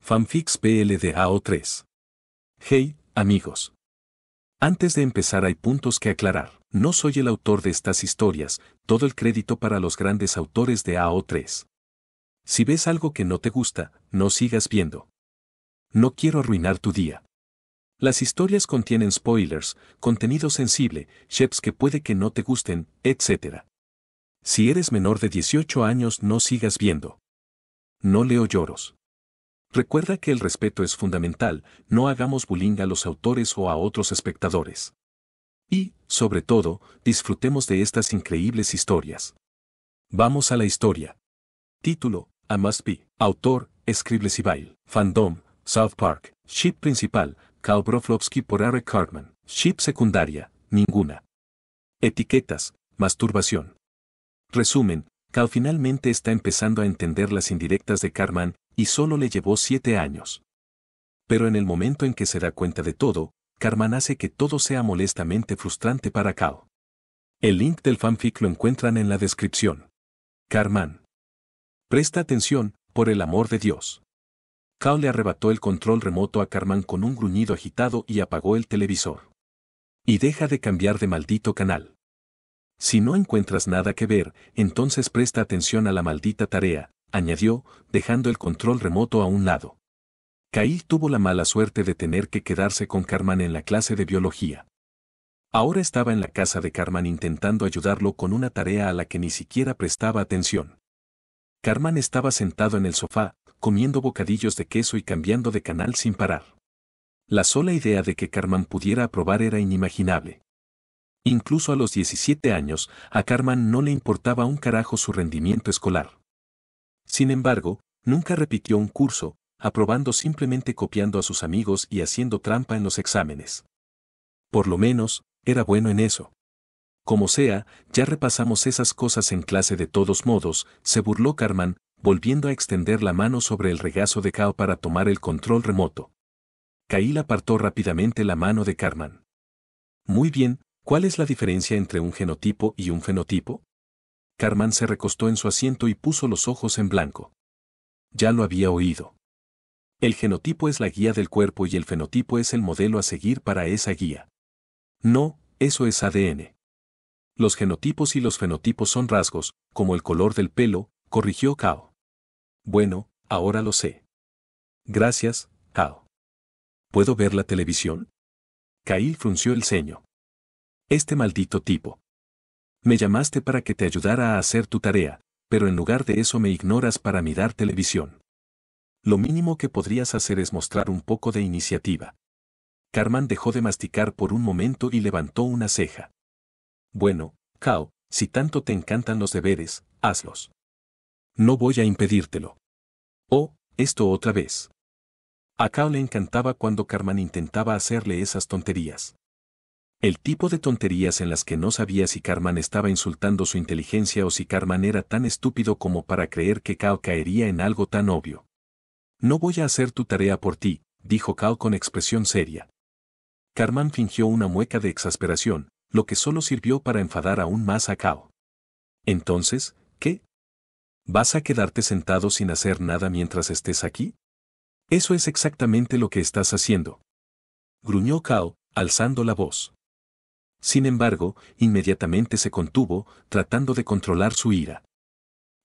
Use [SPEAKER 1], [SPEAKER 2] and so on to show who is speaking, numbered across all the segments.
[SPEAKER 1] Fanfics PL de AO3. Hey, amigos. Antes de empezar hay puntos que aclarar. No soy el autor de estas historias, todo el crédito para los grandes autores de AO3. Si ves algo que no te gusta, no sigas viendo. No quiero arruinar tu día. Las historias contienen spoilers, contenido sensible, chefs que puede que no te gusten, etc. Si eres menor de 18 años no sigas viendo. No leo lloros. Recuerda que el respeto es fundamental, no hagamos bullying a los autores o a otros espectadores. Y, sobre todo, disfrutemos de estas increíbles historias. Vamos a la historia. Título, A Must Be. Autor, Scriblesivile. Fandom, South Park. Ship principal, Cal Broflovski por Eric Cartman. Ship secundaria, ninguna. Etiquetas, masturbación. Resumen, Cal finalmente está empezando a entender las indirectas de Cartman, y solo le llevó 7 años. Pero en el momento en que se da cuenta de todo, Cartman hace que todo sea molestamente frustrante para Cal. El link del fanfic lo encuentran en la descripción. Cartman. Presta atención, por el amor de Dios. Cal le arrebató el control remoto a Cartman con un gruñido agitado y apagó el televisor. Y deja de cambiar de maldito canal. Si no encuentras nada que ver, entonces presta atención a la maldita tarea, añadió, dejando el control remoto a un lado. Kyle tuvo la mala suerte de tener que quedarse con Cartman en la clase de biología. Ahora estaba en la casa de Cartman intentando ayudarlo con una tarea a la que ni siquiera prestaba atención. Cartman estaba sentado en el sofá, comiendo bocadillos de queso y cambiando de canal sin parar. La sola idea de que Cartman pudiera aprobar era inimaginable. Incluso a los 17 años, a Cartman no le importaba un carajo su rendimiento escolar. Sin embargo, nunca repitió un curso, aprobando simplemente copiando a sus amigos y haciendo trampa en los exámenes. Por lo menos, era bueno en eso. Como sea, ya repasamos esas cosas en clase de todos modos, se burló Cartman, volviendo a extender la mano sobre el regazo de Cal para tomar el control remoto. Kyle apartó rápidamente la mano de Cartman. Muy bien, ¿cuál es la diferencia entre un genotipo y un fenotipo? Cartman se recostó en su asiento y puso los ojos en blanco. Ya lo había oído. El genotipo es la guía del cuerpo y el fenotipo es el modelo a seguir para esa guía. No, eso es ADN. Los genotipos y los fenotipos son rasgos, como el color del pelo, corrigió Cal. Bueno, ahora lo sé. Gracias, Cal. ¿Puedo ver la televisión? Kyle frunció el ceño. Este maldito tipo. Me llamaste para que te ayudara a hacer tu tarea, pero en lugar de eso me ignoras para mirar televisión. Lo mínimo que podrías hacer es mostrar un poco de iniciativa. Cartman dejó de masticar por un momento y levantó una ceja. Bueno, Cal, si tanto te encantan los deberes, hazlos. No voy a impedírtelo. Oh, esto otra vez. A Cal le encantaba cuando Cartman intentaba hacerle esas tonterías. El tipo de tonterías en las que no sabía si Cartman estaba insultando su inteligencia o si Cartman era tan estúpido como para creer que Cal caería en algo tan obvio. No voy a hacer tu tarea por ti, dijo Cal con expresión seria. Cartman fingió una mueca de exasperación, lo que solo sirvió para enfadar aún más a Cal. Entonces, ¿qué? ¿Vas a quedarte sentado sin hacer nada mientras estés aquí? Eso es exactamente lo que estás haciendo. Gruñó Cal, alzando la voz. Sin embargo, inmediatamente se contuvo, tratando de controlar su ira.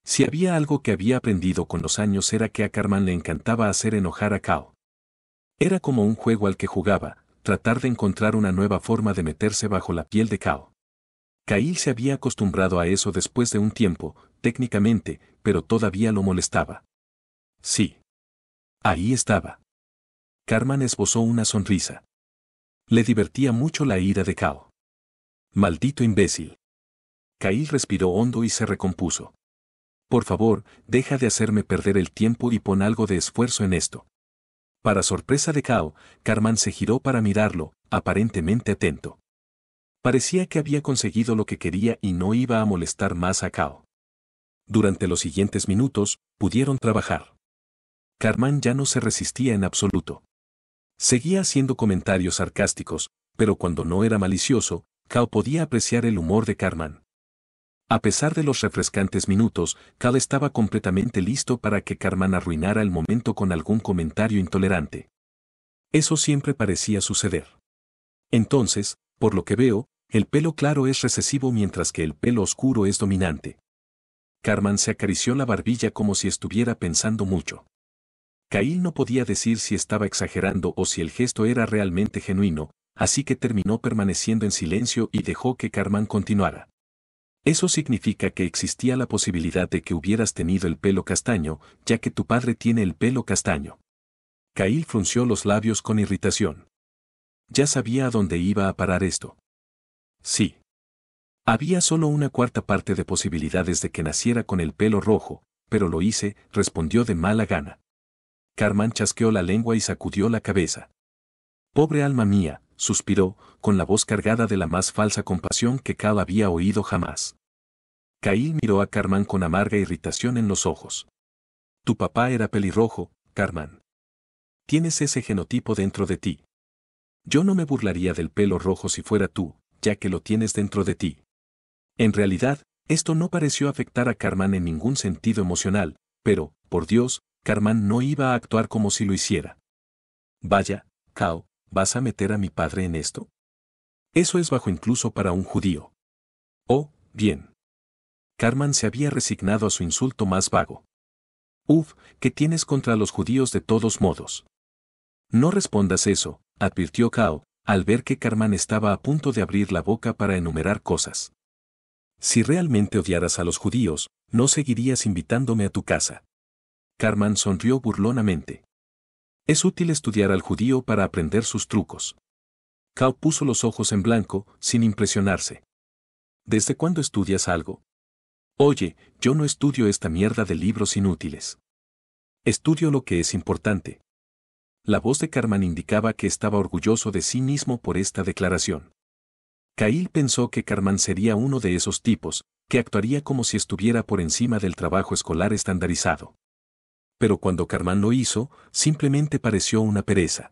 [SPEAKER 1] Si había algo que había aprendido con los años era que a Cartman le encantaba hacer enojar a Cal. Era como un juego al que jugaba, tratar de encontrar una nueva forma de meterse bajo la piel de Cal. Kyle se había acostumbrado a eso después de un tiempo, técnicamente, pero todavía lo molestaba. Sí. Ahí estaba. Cartman esbozó una sonrisa. Le divertía mucho la ira de Cal. Maldito imbécil. Kyle respiró hondo y se recompuso. Por favor, deja de hacerme perder el tiempo y pon algo de esfuerzo en esto. Para sorpresa de Cal, Cartman se giró para mirarlo, aparentemente atento. Parecía que había conseguido lo que quería y no iba a molestar más a Cal. Durante los siguientes minutos, pudieron trabajar. Cartman ya no se resistía en absoluto. Seguía haciendo comentarios sarcásticos, pero cuando no era malicioso, Cal podía apreciar el humor de Cartman. A pesar de los refrescantes minutos, Cal estaba completamente listo para que Carmen arruinara el momento con algún comentario intolerante. Eso siempre parecía suceder. Entonces, por lo que veo, el pelo claro es recesivo mientras que el pelo oscuro es dominante. Carmen se acarició la barbilla como si estuviera pensando mucho. Kyle no podía decir si estaba exagerando o si el gesto era realmente genuino, así que terminó permaneciendo en silencio y dejó que Carmen continuara. Eso significa que existía la posibilidad de que hubieras tenido el pelo castaño, ya que tu padre tiene el pelo castaño. Kyle frunció los labios con irritación. Ya sabía a dónde iba a parar esto. Sí. Había solo una cuarta parte de posibilidades de que naciera con el pelo rojo, pero lo hice, respondió de mala gana. Carmen chasqueó la lengua y sacudió la cabeza. Pobre alma mía, suspiró, con la voz cargada de la más falsa compasión que Cal había oído jamás. Kyle miró a Carmen con amarga irritación en los ojos. Tu papá era pelirrojo, Carmen. Tienes ese genotipo dentro de ti. Yo no me burlaría del pelo rojo si fuera tú, ya que lo tienes dentro de ti. En realidad, esto no pareció afectar a Carmen en ningún sentido emocional, pero, por Dios, Carmen no iba a actuar como si lo hiciera. Vaya, Cal, ¿vas a meter a mi padre en esto? Eso es bajo incluso para un judío. Oh, bien. Carmen se había resignado a su insulto más vago. Uf, ¿qué tienes contra los judíos de todos modos? No respondas eso, advirtió Cal, al ver que Carmen estaba a punto de abrir la boca para enumerar cosas. Si realmente odiaras a los judíos, no seguirías invitándome a tu casa. Carmen sonrió burlonamente. Es útil estudiar al judío para aprender sus trucos. Cal puso los ojos en blanco, sin impresionarse. ¿Desde cuándo estudias algo? Oye, yo no estudio esta mierda de libros inútiles. Estudio lo que es importante. La voz de Carmen indicaba que estaba orgulloso de sí mismo por esta declaración. Kyle pensó que Carmen sería uno de esos tipos, que actuaría como si estuviera por encima del trabajo escolar estandarizado. Pero cuando Carmen lo hizo, simplemente pareció una pereza.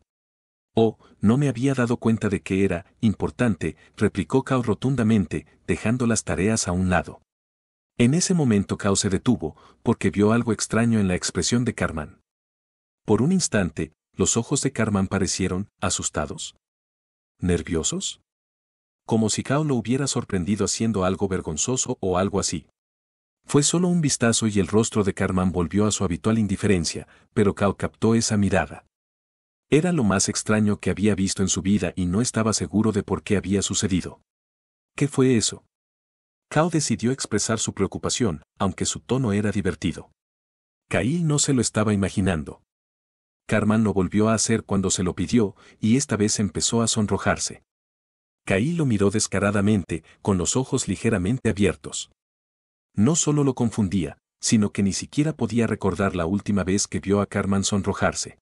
[SPEAKER 1] Oh, no me había dado cuenta de que era importante, replicó Cal rotundamente, dejando las tareas a un lado. En ese momento Cal se detuvo, porque vio algo extraño en la expresión de Carmen. Por un instante, los ojos de Carmen parecieron asustados. ¿Nerviosos? Como si Cal lo hubiera sorprendido haciendo algo vergonzoso o algo así. Fue solo un vistazo y el rostro de Carmen volvió a su habitual indiferencia, pero Cal captó esa mirada. Era lo más extraño que había visto en su vida y no estaba seguro de por qué había sucedido. ¿Qué fue eso? Cal decidió expresar su preocupación, aunque su tono era divertido. Kyle no se lo estaba imaginando. Carmen lo volvió a hacer cuando se lo pidió, y esta vez empezó a sonrojarse. Kyle lo miró descaradamente, con los ojos ligeramente abiertos. No solo lo confundía, sino que ni siquiera podía recordar la última vez que vio a Carmen sonrojarse.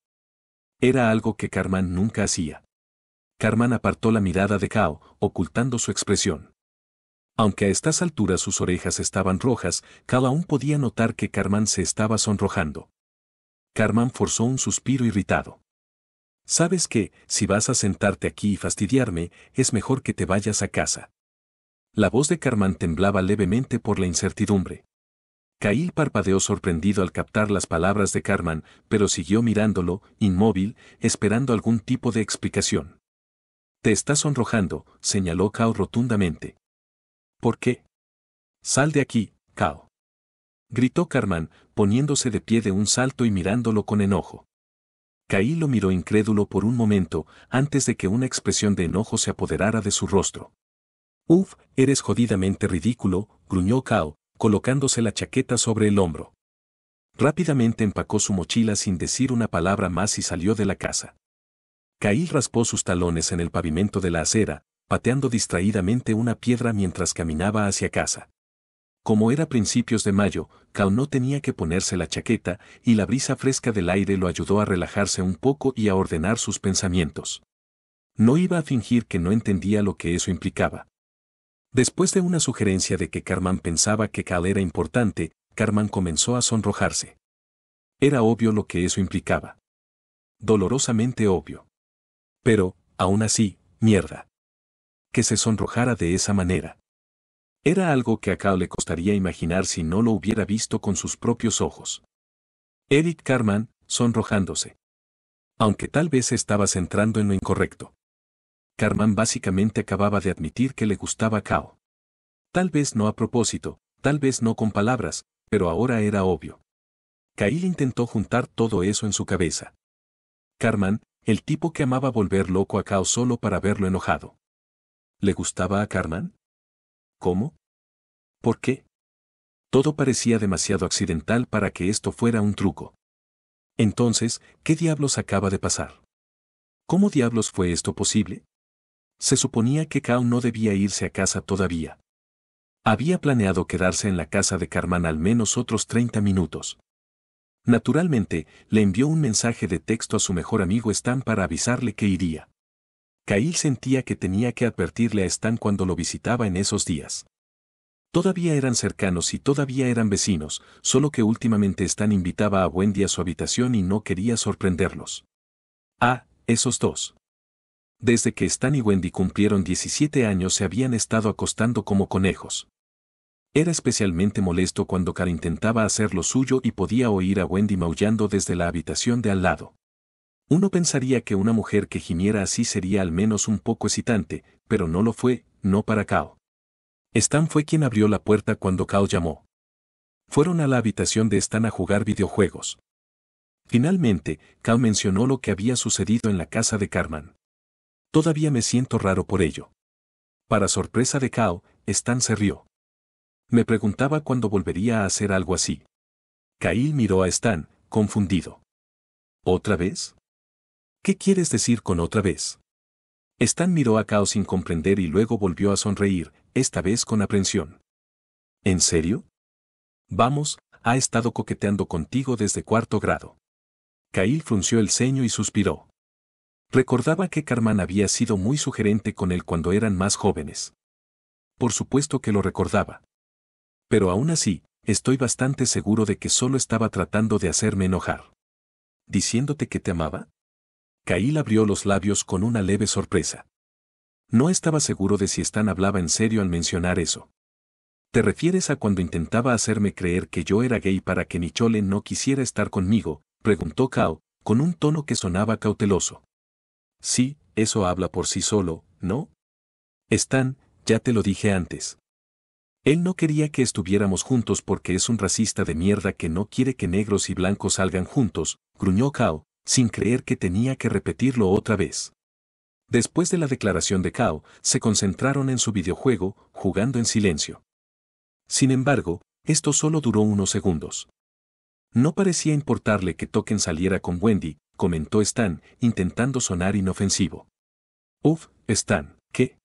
[SPEAKER 1] Era algo que Carmen nunca hacía. Carmen apartó la mirada de Cal, ocultando su expresión. Aunque a estas alturas sus orejas estaban rojas, Cal aún podía notar que Carmen se estaba sonrojando. Carmen forzó un suspiro irritado. ¿Sabes qué? Si vas a sentarte aquí y fastidiarme, es mejor que te vayas a casa. La voz de Carmen temblaba levemente por la incertidumbre. Kyle parpadeó sorprendido al captar las palabras de Carmen, pero siguió mirándolo, inmóvil, esperando algún tipo de explicación. Te estás sonrojando, señaló Cal rotundamente. ¿Por qué? Sal de aquí, Cal. Gritó Carmen, poniéndose de pie de un salto y mirándolo con enojo. Kyle lo miró incrédulo por un momento, antes de que una expresión de enojo se apoderara de su rostro. Uf, eres jodidamente ridículo, gruñó Cal, colocándose la chaqueta sobre el hombro. Rápidamente empacó su mochila sin decir una palabra más y salió de la casa. Kyle raspó sus talones en el pavimento de la acera, pateando distraídamente una piedra mientras caminaba hacia casa. Como era principios de mayo, Cal no tenía que ponerse la chaqueta, y la brisa fresca del aire lo ayudó a relajarse un poco y a ordenar sus pensamientos. No iba a fingir que no entendía lo que eso implicaba. Después de una sugerencia de que Carmen pensaba que Cal era importante, Carmen comenzó a sonrojarse. Era obvio lo que eso implicaba. Dolorosamente obvio. Pero, aún así, mierda. Que se sonrojara de esa manera. Era algo que a Kao le costaría imaginar si no lo hubiera visto con sus propios ojos. Eric Carman, sonrojándose. Aunque tal vez estabas entrando en lo incorrecto. Carman básicamente acababa de admitir que le gustaba a Kao. Tal vez no a propósito, tal vez no con palabras, pero ahora era obvio. Kyle intentó juntar todo eso en su cabeza. Carman, el tipo que amaba volver loco a Kao solo para verlo enojado. ¿Le gustaba a Carman? ¿Cómo? ¿Por qué? Todo parecía demasiado accidental para que esto fuera un truco. Entonces, ¿qué diablos acaba de pasar? ¿Cómo diablos fue esto posible? Se suponía que Kao no debía irse a casa todavía. Había planeado quedarse en la casa de Carman al menos otros 30 minutos. Naturalmente, le envió un mensaje de texto a su mejor amigo Stan para avisarle que iría. Kyle sentía que tenía que advertirle a Stan cuando lo visitaba en esos días. Todavía eran cercanos y todavía eran vecinos, solo que últimamente Stan invitaba a Wendy a su habitación y no quería sorprenderlos. Ah, esos dos. Desde que Stan y Wendy cumplieron 17 años se habían estado acostando como conejos. Era especialmente molesto cuando Cara intentaba hacer lo suyo y podía oír a Wendy maullando desde la habitación de al lado. Uno pensaría que una mujer que gimiera así sería al menos un poco excitante, pero no lo fue, no para Kao. Stan fue quien abrió la puerta cuando Kao llamó. Fueron a la habitación de Stan a jugar videojuegos. Finalmente, Kao mencionó lo que había sucedido en la casa de Carman. Todavía me siento raro por ello. Para sorpresa de Kao, Stan se rió. Me preguntaba cuándo volvería a hacer algo así. Kyle miró a Stan, confundido. ¿Otra vez? ¿Qué quieres decir con otra vez? Stan miró a Kao sin comprender y luego volvió a sonreír, esta vez con aprensión. ¿En serio? Vamos, ha estado coqueteando contigo desde cuarto grado. Kyle frunció el ceño y suspiró. Recordaba que Carman había sido muy sugerente con él cuando eran más jóvenes. Por supuesto que lo recordaba. Pero aún así, estoy bastante seguro de que solo estaba tratando de hacerme enojar. ¿Diciéndote que te amaba? Kyle abrió los labios con una leve sorpresa. No estaba seguro de si Stan hablaba en serio al mencionar eso. ¿Te refieres a cuando intentaba hacerme creer que yo era gay para que Nichole no quisiera estar conmigo? Preguntó Kao, con un tono que sonaba cauteloso. Sí, eso habla por sí solo, ¿no? Stan, ya te lo dije antes. Él no quería que estuviéramos juntos porque es un racista de mierda que no quiere que negros y blancos salgan juntos, gruñó Kao, sin creer que tenía que repetirlo otra vez. Después de la declaración de Kao, se concentraron en su videojuego, jugando en silencio. Sin embargo, esto solo duró unos segundos. No parecía importarle que Token saliera con Wendy, comentó Stan, intentando sonar inofensivo. Uf, Stan, ¿qué?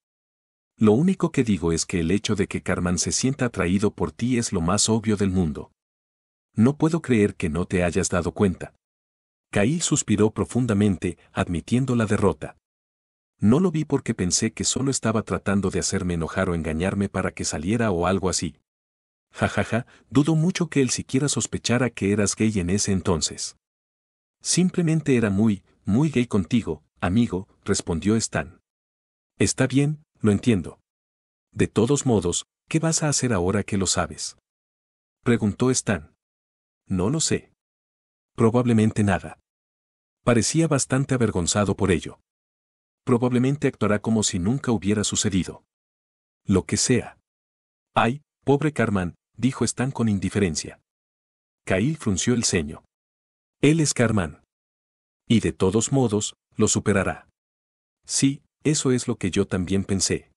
[SPEAKER 1] Lo único que digo es que el hecho de que Carman se sienta atraído por ti es lo más obvio del mundo. No puedo creer que no te hayas dado cuenta. Kyle suspiró profundamente, admitiendo la derrota. No lo vi porque pensé que solo estaba tratando de hacerme enojar o engañarme para que saliera o algo así. Jajaja, dudo mucho que él siquiera sospechara que eras gay en ese entonces. Simplemente era muy gay contigo, amigo, respondió Stan. Está bien, lo entiendo. De todos modos, ¿qué vas a hacer ahora que lo sabes? Preguntó Stan. No lo sé. Probablemente nada. Parecía bastante avergonzado por ello. Probablemente actuará como si nunca hubiera sucedido. Lo que sea. Ay, pobre Carman, dijo Stan con indiferencia. Kyle frunció el ceño. Él es Carman. Y de todos modos, lo superará. Sí, eso es lo que yo también pensé.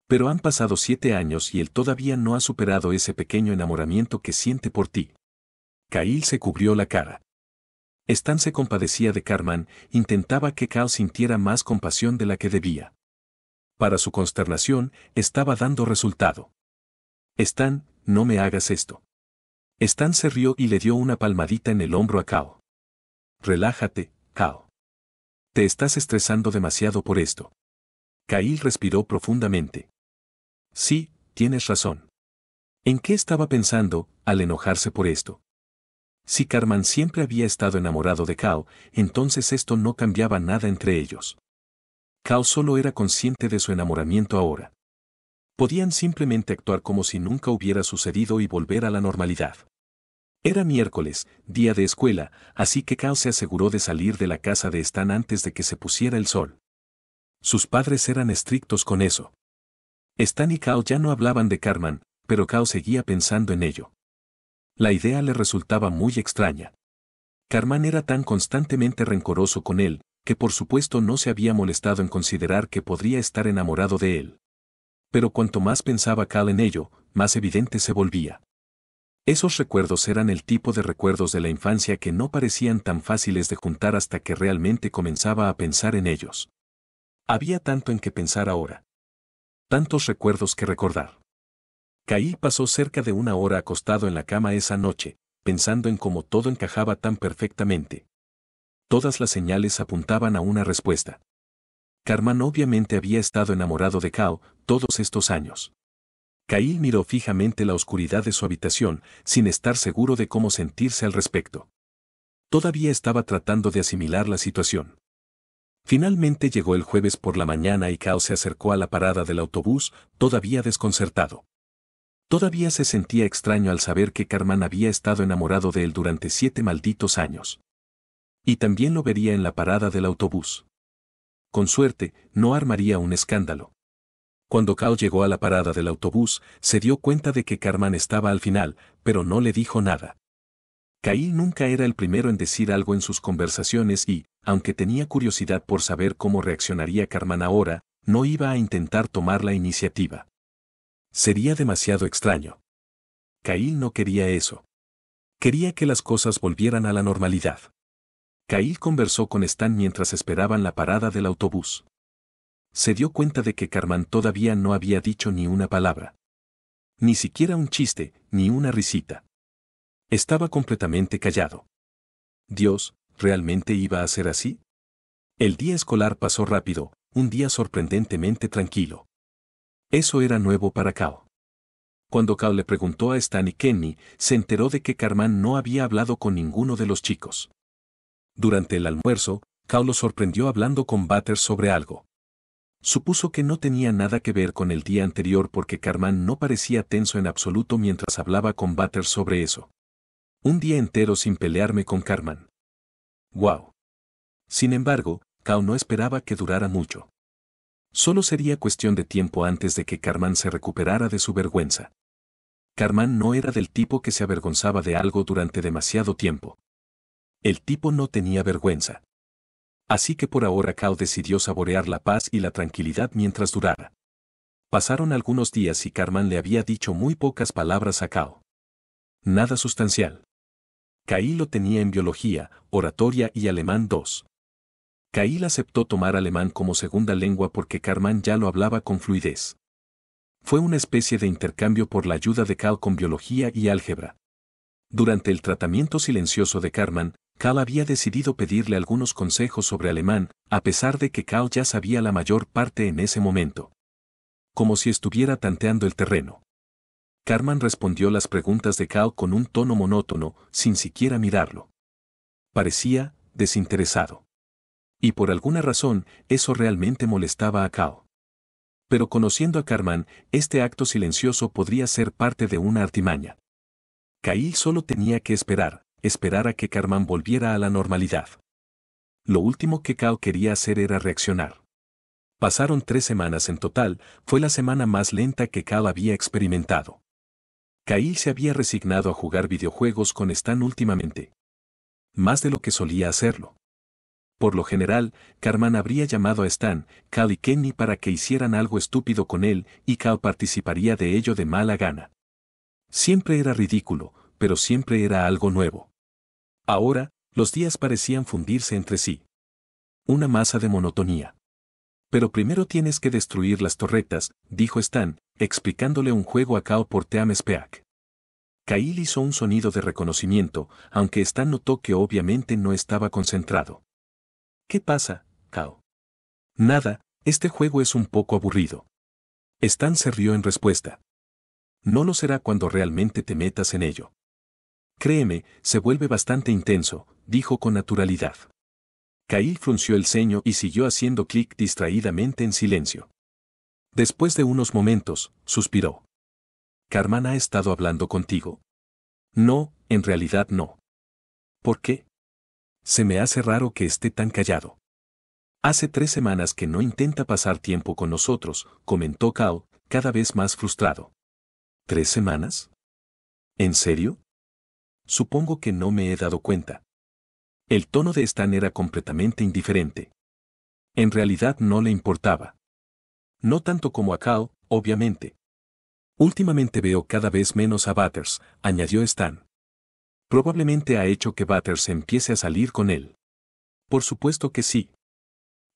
[SPEAKER 1] Pero han pasado 7 años y él todavía no ha superado ese pequeño enamoramiento que siente por ti. Kyle se cubrió la cara. Stan se compadecía de Carman, intentaba que Kao sintiera más compasión de la que debía. Para su consternación, estaba dando resultado. Stan, no me hagas esto. Stan se rió y le dio una palmadita en el hombro a Kao. Relájate, Kao. Te estás estresando demasiado por esto. Kyle respiró profundamente. Sí, tienes razón. ¿En qué estaba pensando, al enojarse por esto? Si Carman siempre había estado enamorado de Kao, entonces esto no cambiaba nada entre ellos. Kao solo era consciente de su enamoramiento ahora. Podían simplemente actuar como si nunca hubiera sucedido y volver a la normalidad. Era miércoles, día de escuela, así que Cal se aseguró de salir de la casa de Stan antes de que se pusiera el sol. Sus padres eran estrictos con eso. Stan y Cal ya no hablaban de Cartman, pero Cal seguía pensando en ello. La idea le resultaba muy extraña. Cartman era tan constantemente rencoroso con él, que por supuesto no se había molestado en considerar que podría estar enamorado de él. Pero cuanto más pensaba Cal en ello, más evidente se volvía. Esos recuerdos eran el tipo de recuerdos de la infancia que no parecían tan fáciles de juntar hasta que realmente comenzaba a pensar en ellos. Había tanto en que pensar ahora. Tantos recuerdos que recordar. Caí pasó cerca de una hora acostado en la cama esa noche, pensando en cómo todo encajaba tan perfectamente. Todas las señales apuntaban a una respuesta. Cartman obviamente había estado enamorado de Cal todos estos años. Caí miró fijamente la oscuridad de su habitación, sin estar seguro de cómo sentirse al respecto. Todavía estaba tratando de asimilar la situación. Finalmente llegó el jueves por la mañana y Cal se acercó a la parada del autobús, todavía desconcertado. Todavía se sentía extraño al saber que Cartman había estado enamorado de él durante 7 malditos años. Y también lo vería en la parada del autobús. Con suerte, no armaría un escándalo. Cuando Cal llegó a la parada del autobús, se dio cuenta de que Cartman estaba al final, pero no le dijo nada. Caí nunca era el primero en decir algo en sus conversaciones y, aunque tenía curiosidad por saber cómo reaccionaría Cartman ahora, no iba a intentar tomar la iniciativa. Sería demasiado extraño. Caí no quería eso. Quería que las cosas volvieran a la normalidad. Caí conversó con Stan mientras esperaban la parada del autobús. Se dio cuenta de que Cartman todavía no había dicho ni una palabra. Ni siquiera un chiste, ni una risita. Estaba completamente callado. Dios, ¿realmente iba a ser así? El día escolar pasó rápido, un día sorprendentemente tranquilo. Eso era nuevo para Cal. Cuando Cal le preguntó a Stan y Kenny, se enteró de que Cartman no había hablado con ninguno de los chicos. Durante el almuerzo, Cal lo sorprendió hablando con Butters sobre algo. Supuso que no tenía nada que ver con el día anterior porque Cartman no parecía tenso en absoluto mientras hablaba con Butters sobre eso. Un día entero sin pelearme con Cartman. ¡Wow! Sin embargo, Cal no esperaba que durara mucho. Solo sería cuestión de tiempo antes de que Cartman se recuperara de su vergüenza. Cartman no era del tipo que se avergonzaba de algo durante demasiado tiempo. El tipo no tenía vergüenza. Así que por ahora Cal decidió saborear la paz y la tranquilidad mientras durara. Pasaron algunos días y Cartman le había dicho muy pocas palabras a Cal. Nada sustancial. Caí lo tenía en biología, oratoria y alemán 2. Caí aceptó tomar alemán como segunda lengua porque Cartman ya lo hablaba con fluidez. Fue una especie de intercambio por la ayuda de Cal con biología y álgebra. Durante el tratamiento silencioso de Cartman, Cal había decidido pedirle algunos consejos sobre alemán, a pesar de que Cal ya sabía la mayor parte en ese momento. Como si estuviera tanteando el terreno. Cartman respondió las preguntas de Cal con un tono monótono, sin siquiera mirarlo. Parecía desinteresado. Y por alguna razón, eso realmente molestaba a Cal. Pero conociendo a Cartman, este acto silencioso podría ser parte de una artimaña. Caí solo tenía que esperar a que Cartman volviera a la normalidad. Lo último que Cal quería hacer era reaccionar. Pasaron 3 semanas en total, fue la semana más lenta que Cal había experimentado. Caí se había resignado a jugar videojuegos con Stan últimamente. Más de lo que solía hacerlo. Por lo general, Cartman habría llamado a Stan, Cal y Kenny para que hicieran algo estúpido con él y Cal participaría de ello de mala gana. Siempre era ridículo, pero siempre era algo nuevo. Ahora, los días parecían fundirse entre sí. Una masa de monotonía. Pero primero tienes que destruir las torretas, dijo Stan, explicándole un juego a Cal por TeamSpeak. Kyle hizo un sonido de reconocimiento, aunque Stan notó que obviamente no estaba concentrado. ¿Qué pasa, Cal? Nada, este juego es un poco aburrido. Stan se rió en respuesta. No lo será cuando realmente te metas en ello. Créeme, se vuelve bastante intenso, dijo con naturalidad. Kyle frunció el ceño y siguió haciendo clic distraídamente en silencio. Después de unos momentos, suspiró. ¿Cartman ha estado hablando contigo? No, en realidad no. ¿Por qué? Se me hace raro que esté tan callado. Hace 3 semanas que no intenta pasar tiempo con nosotros, comentó Cal, cada vez más frustrado. ¿3 semanas? ¿En serio? Supongo que no me he dado cuenta. El tono de Stan era completamente indiferente. En realidad no le importaba. No tanto como a Cal, obviamente. Últimamente veo cada vez menos a Butters, añadió Stan. Probablemente ha hecho que Butters empiece a salir con él. Por supuesto que sí.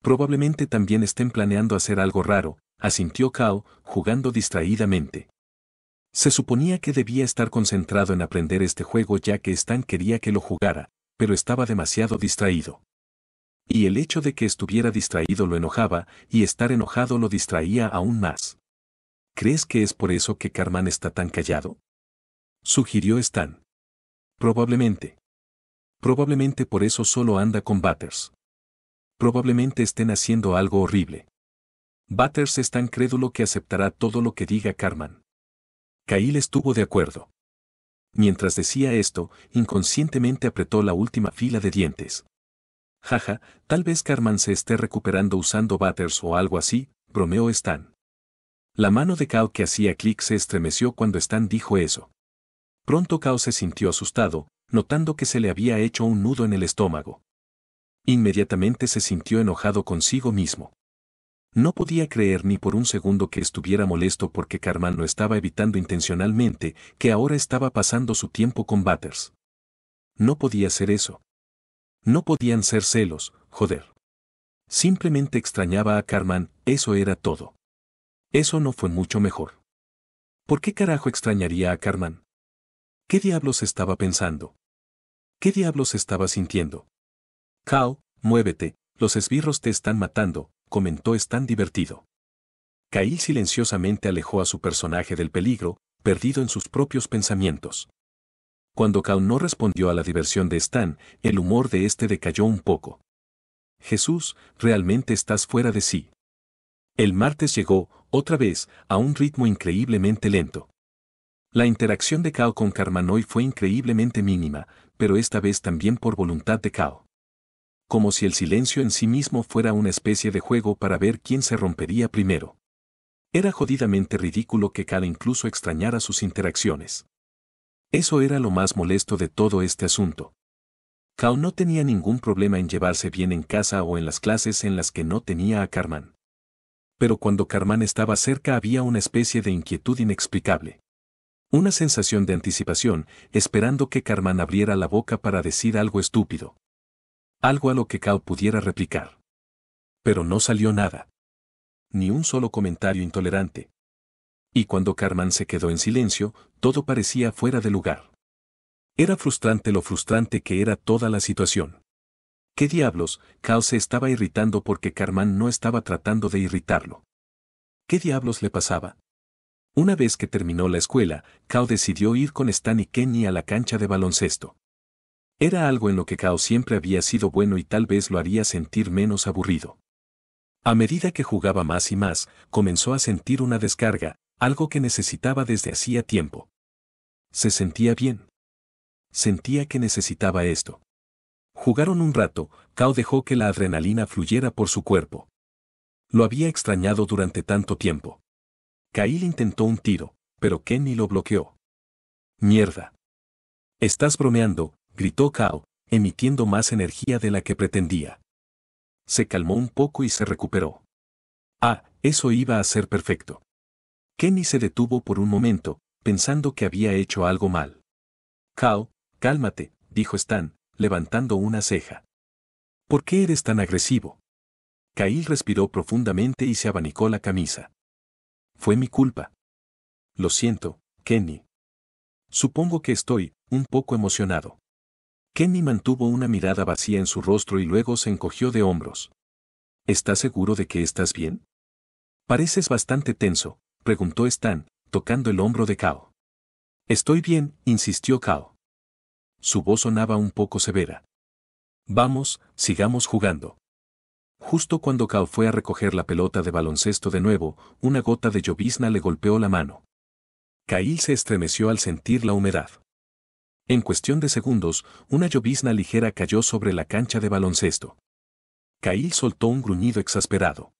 [SPEAKER 1] Probablemente también estén planeando hacer algo raro, asintió Cal, jugando distraídamente. Se suponía que debía estar concentrado en aprender este juego ya que Stan quería que lo jugara, pero estaba demasiado distraído. Y el hecho de que estuviera distraído lo enojaba, y estar enojado lo distraía aún más. ¿Crees que es por eso que Cartman está tan callado? Sugirió Stan. Probablemente. Probablemente por eso solo anda con Butters. Probablemente estén haciendo algo horrible. Butters es tan crédulo que aceptará todo lo que diga Cartman. Kyle estuvo de acuerdo. Mientras decía esto, inconscientemente apretó la última fila de dientes. Jaja, tal vez Cartman se esté recuperando usando Butters o algo así, bromeó Stan. La mano de Cal que hacía clic se estremeció cuando Stan dijo eso. Pronto Cal se sintió asustado, notando que se le había hecho un nudo en el estómago. Inmediatamente se sintió enojado consigo mismo. No podía creer ni por un segundo que estuviera molesto porque Cartman lo estaba evitando intencionalmente, que ahora estaba pasando su tiempo con Butters. No podía ser eso. No podían ser celos, joder. Simplemente extrañaba a Cartman, eso era todo. Eso no fue mucho mejor. ¿Por qué carajo extrañaría a Cartman? ¿Qué diablos estaba pensando? ¿Qué diablos estaba sintiendo? Cal, muévete, los esbirros te están matando, comentó Stan divertido. Kyle silenciosamente alejó a su personaje del peligro, perdido en sus propios pensamientos. Cuando Cal no respondió a la diversión de Stan, el humor de este decayó un poco. Jesús, realmente estás fuera de sí. El martes llegó, otra vez, a un ritmo increíblemente lento. La interacción de Cal con Cartman hoy fue increíblemente mínima, pero esta vez también por voluntad de Cal. Como si el silencio en sí mismo fuera una especie de juego para ver quién se rompería primero. Era jodidamente ridículo que Cal incluso extrañara sus interacciones. Eso era lo más molesto de todo este asunto. Cal no tenía ningún problema en llevarse bien en casa o en las clases en las que no tenía a Cartman. Pero cuando Cartman estaba cerca había una especie de inquietud inexplicable. Una sensación de anticipación, esperando que Cartman abriera la boca para decir algo estúpido. Algo a lo que Cal pudiera replicar. Pero no salió nada. Ni un solo comentario intolerante. Y cuando Cartman se quedó en silencio, todo parecía fuera de lugar. Era frustrante lo frustrante que era toda la situación. ¿Qué diablos? Cal se estaba irritando porque Cartman no estaba tratando de irritarlo. ¿Qué diablos le pasaba? Una vez que terminó la escuela, Cal decidió ir con Stan y Kenny a la cancha de baloncesto. Era algo en lo que Cal siempre había sido bueno y tal vez lo haría sentir menos aburrido. A medida que jugaba más y más, comenzó a sentir una descarga, algo que necesitaba desde hacía tiempo. Se sentía bien. Sentía que necesitaba esto. Jugaron un rato, Cal dejó que la adrenalina fluyera por su cuerpo. Lo había extrañado durante tanto tiempo. Kyle intentó un tiro, pero Kenny lo bloqueó. ¡Mierda! Estás bromeando, gritó Cal, emitiendo más energía de la que pretendía. Se calmó un poco y se recuperó. Ah, eso iba a ser perfecto. Kenny se detuvo por un momento, pensando que había hecho algo mal. Cal, cálmate, dijo Stan, levantando una ceja. ¿Por qué eres tan agresivo? Kyle respiró profundamente y se abanicó la camisa. Fue mi culpa. Lo siento, Kenny. Supongo que estoy un poco emocionado. Kenny mantuvo una mirada vacía en su rostro y luego se encogió de hombros. ¿Estás seguro de que estás bien? Pareces bastante tenso, preguntó Stan, tocando el hombro de Cal. Estoy bien, insistió Cal. Su voz sonaba un poco severa. Vamos, sigamos jugando. Justo cuando Kao fue a recoger la pelota de baloncesto de nuevo, una gota de llovizna le golpeó la mano. Kyle se estremeció al sentir la humedad. En cuestión de segundos, una llovizna ligera cayó sobre la cancha de baloncesto. Kyle soltó un gruñido exasperado.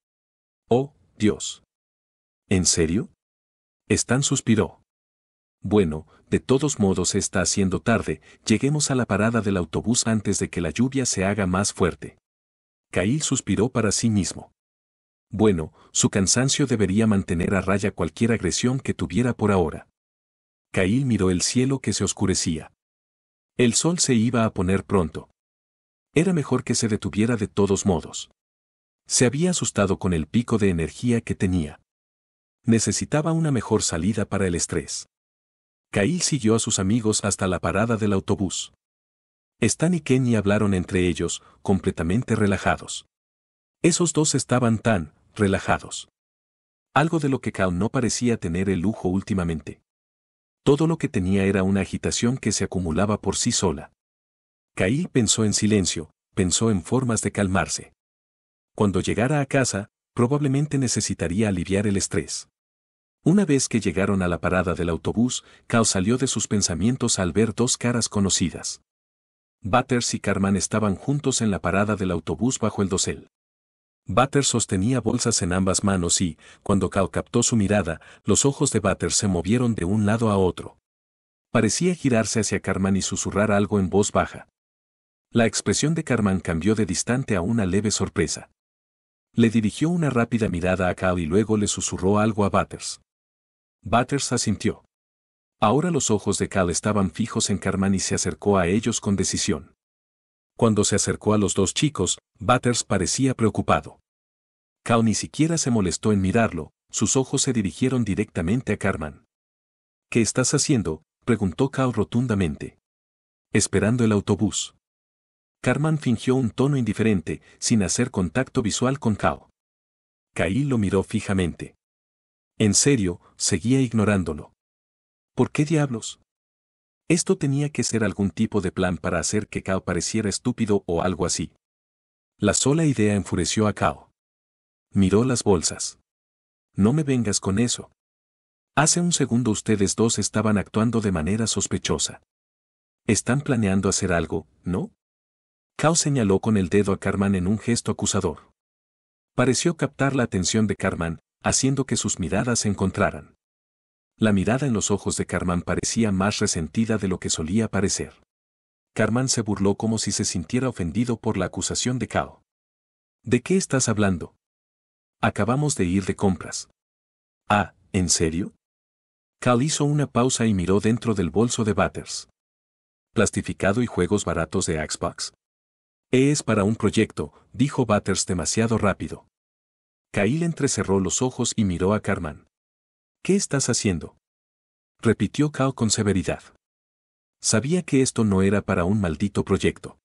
[SPEAKER 1] ¡Oh, Dios! ¿En serio? Stan suspiró. Bueno, de todos modos está haciendo tarde, lleguemos a la parada del autobús antes de que la lluvia se haga más fuerte. Kyle suspiró para sí mismo. Bueno, su cansancio debería mantener a raya cualquier agresión que tuviera por ahora. Kyle miró el cielo que se oscurecía. El sol se iba a poner pronto. Era mejor que se detuviera de todos modos. Se había asustado con el pico de energía que tenía. Necesitaba una mejor salida para el estrés. Kyle siguió a sus amigos hasta la parada del autobús. Stan y Kenny hablaron entre ellos, completamente relajados. Esos dos estaban tan relajados. Algo de lo que Kyle no parecía tener el lujo últimamente. Todo lo que tenía era una agitación que se acumulaba por sí sola. Kyle pensó en silencio, pensó en formas de calmarse. Cuando llegara a casa, probablemente necesitaría aliviar el estrés. Una vez que llegaron a la parada del autobús, Kyle salió de sus pensamientos al ver dos caras conocidas. Butters y Cartman estaban juntos en la parada del autobús bajo el dosel. Butters sostenía bolsas en ambas manos y, cuando Kyle captó su mirada, los ojos de Butters se movieron de un lado a otro. Parecía girarse hacia Cartman y susurrar algo en voz baja. La expresión de Cartman cambió de distante a una leve sorpresa. Le dirigió una rápida mirada a Kyle y luego le susurró algo a Butters. Butters asintió. Ahora los ojos de Kyle estaban fijos en Cartman y se acercó a ellos con decisión. Cuando se acercó a los dos chicos, Butters parecía preocupado. Kyle ni siquiera se molestó en mirarlo, sus ojos se dirigieron directamente a Cartman. ¿Qué estás haciendo?, preguntó Kyle rotundamente. Esperando el autobús. Cartman fingió un tono indiferente, sin hacer contacto visual con Kyle. Kyle lo miró fijamente. En serio, seguía ignorándolo. ¿Por qué diablos? Esto tenía que ser algún tipo de plan para hacer que Kyle pareciera estúpido o algo así. La sola idea enfureció a Kyle. Miró las bolsas. No me vengas con eso. Hace un segundo ustedes dos estaban actuando de manera sospechosa. Están planeando hacer algo, ¿no? Kyle señaló con el dedo a Cartman en un gesto acusador. Pareció captar la atención de Cartman, haciendo que sus miradas se encontraran. La mirada en los ojos de Cartman parecía más resentida de lo que solía parecer. Cartman se burló como si se sintiera ofendido por la acusación de Kyle. ¿De qué estás hablando? Acabamos de ir de compras. Ah, ¿en serio? Kyle hizo una pausa y miró dentro del bolso de Butters. ¿Plastificado y juegos baratos de Xbox? Es para un proyecto, dijo Butters demasiado rápido. Kyle entrecerró los ojos y miró a Cartman. ¿Qué estás haciendo?, repitió Kyle con severidad. Sabía que esto no era para un maldito proyecto.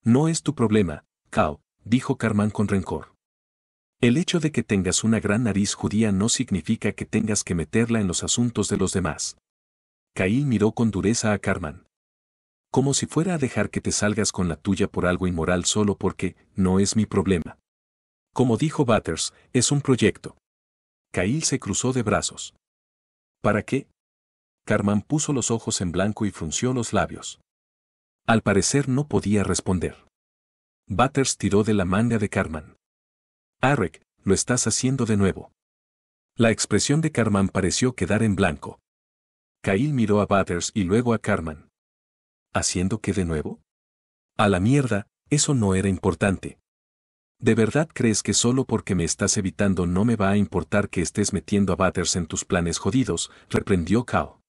[SPEAKER 1] No es tu problema, Kyle, dijo Cartman con rencor. El hecho de que tengas una gran nariz judía no significa que tengas que meterla en los asuntos de los demás. Kyle miró con dureza a Cartman. Como si fuera a dejar que te salgas con la tuya por algo inmoral solo porque no es mi problema. Como dijo Butters, es un proyecto. Kyle se cruzó de brazos. ¿Para qué? Cartman puso los ojos en blanco y frunció los labios. Al parecer no podía responder. Butters tiró de la manga de Cartman. Arrek, lo estás haciendo de nuevo. La expresión de Cartman pareció quedar en blanco. Kyle miró a Butters y luego a Cartman. ¿Haciendo qué de nuevo? A la mierda, eso no era importante. ¿De verdad crees que solo porque me estás evitando no me va a importar que estés metiendo a Butters en tus planes jodidos?, reprendió Kyle.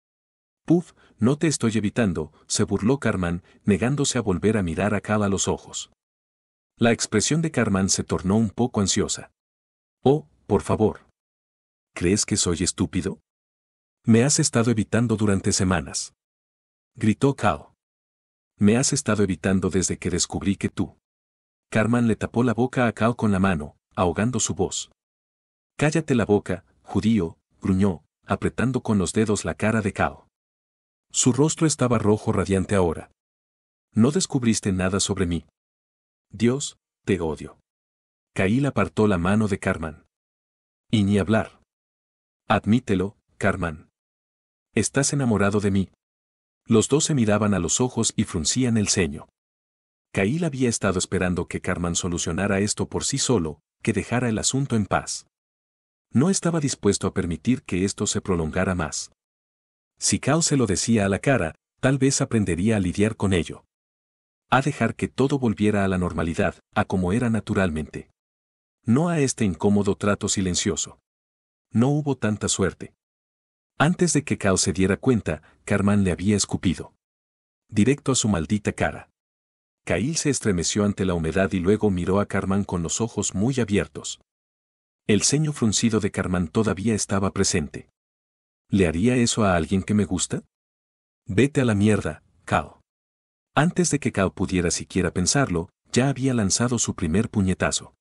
[SPEAKER 1] Puff, no te estoy evitando, se burló Cartman, negándose a volver a mirar a Kyle a los ojos. La expresión de Cartman se tornó un poco ansiosa. Oh, por favor. ¿Crees que soy estúpido? Me has estado evitando durante semanas. Gritó Kyle. Me has estado evitando desde que descubrí que tú. Cartman le tapó la boca a Kyle con la mano, ahogando su voz. Cállate la boca, judío, gruñó, apretando con los dedos la cara de Kyle. Su rostro estaba rojo radiante ahora. No descubriste nada sobre mí. Dios, te odio. Kyle apartó la mano de Cartman. Y ni hablar. Admítelo, Cartman. ¿Estás enamorado de mí? Los dos se miraban a los ojos y fruncían el ceño. Kyle había estado esperando que Cartman solucionara esto por sí solo, que dejara el asunto en paz. No estaba dispuesto a permitir que esto se prolongara más. Si Kyle se lo decía a la cara, tal vez aprendería a lidiar con ello. A dejar que todo volviera a la normalidad, a como era naturalmente. No a este incómodo trato silencioso. No hubo tanta suerte. Antes de que Kyle se diera cuenta, Cartman le había escupido. Directo a su maldita cara. Kyle se estremeció ante la humedad y luego miró a Cartman con los ojos muy abiertos. El ceño fruncido de Cartman todavía estaba presente. ¿Le haría eso a alguien que me gusta? Vete a la mierda, Kyle. Antes de que Kyle pudiera siquiera pensarlo, ya había lanzado su primer puñetazo.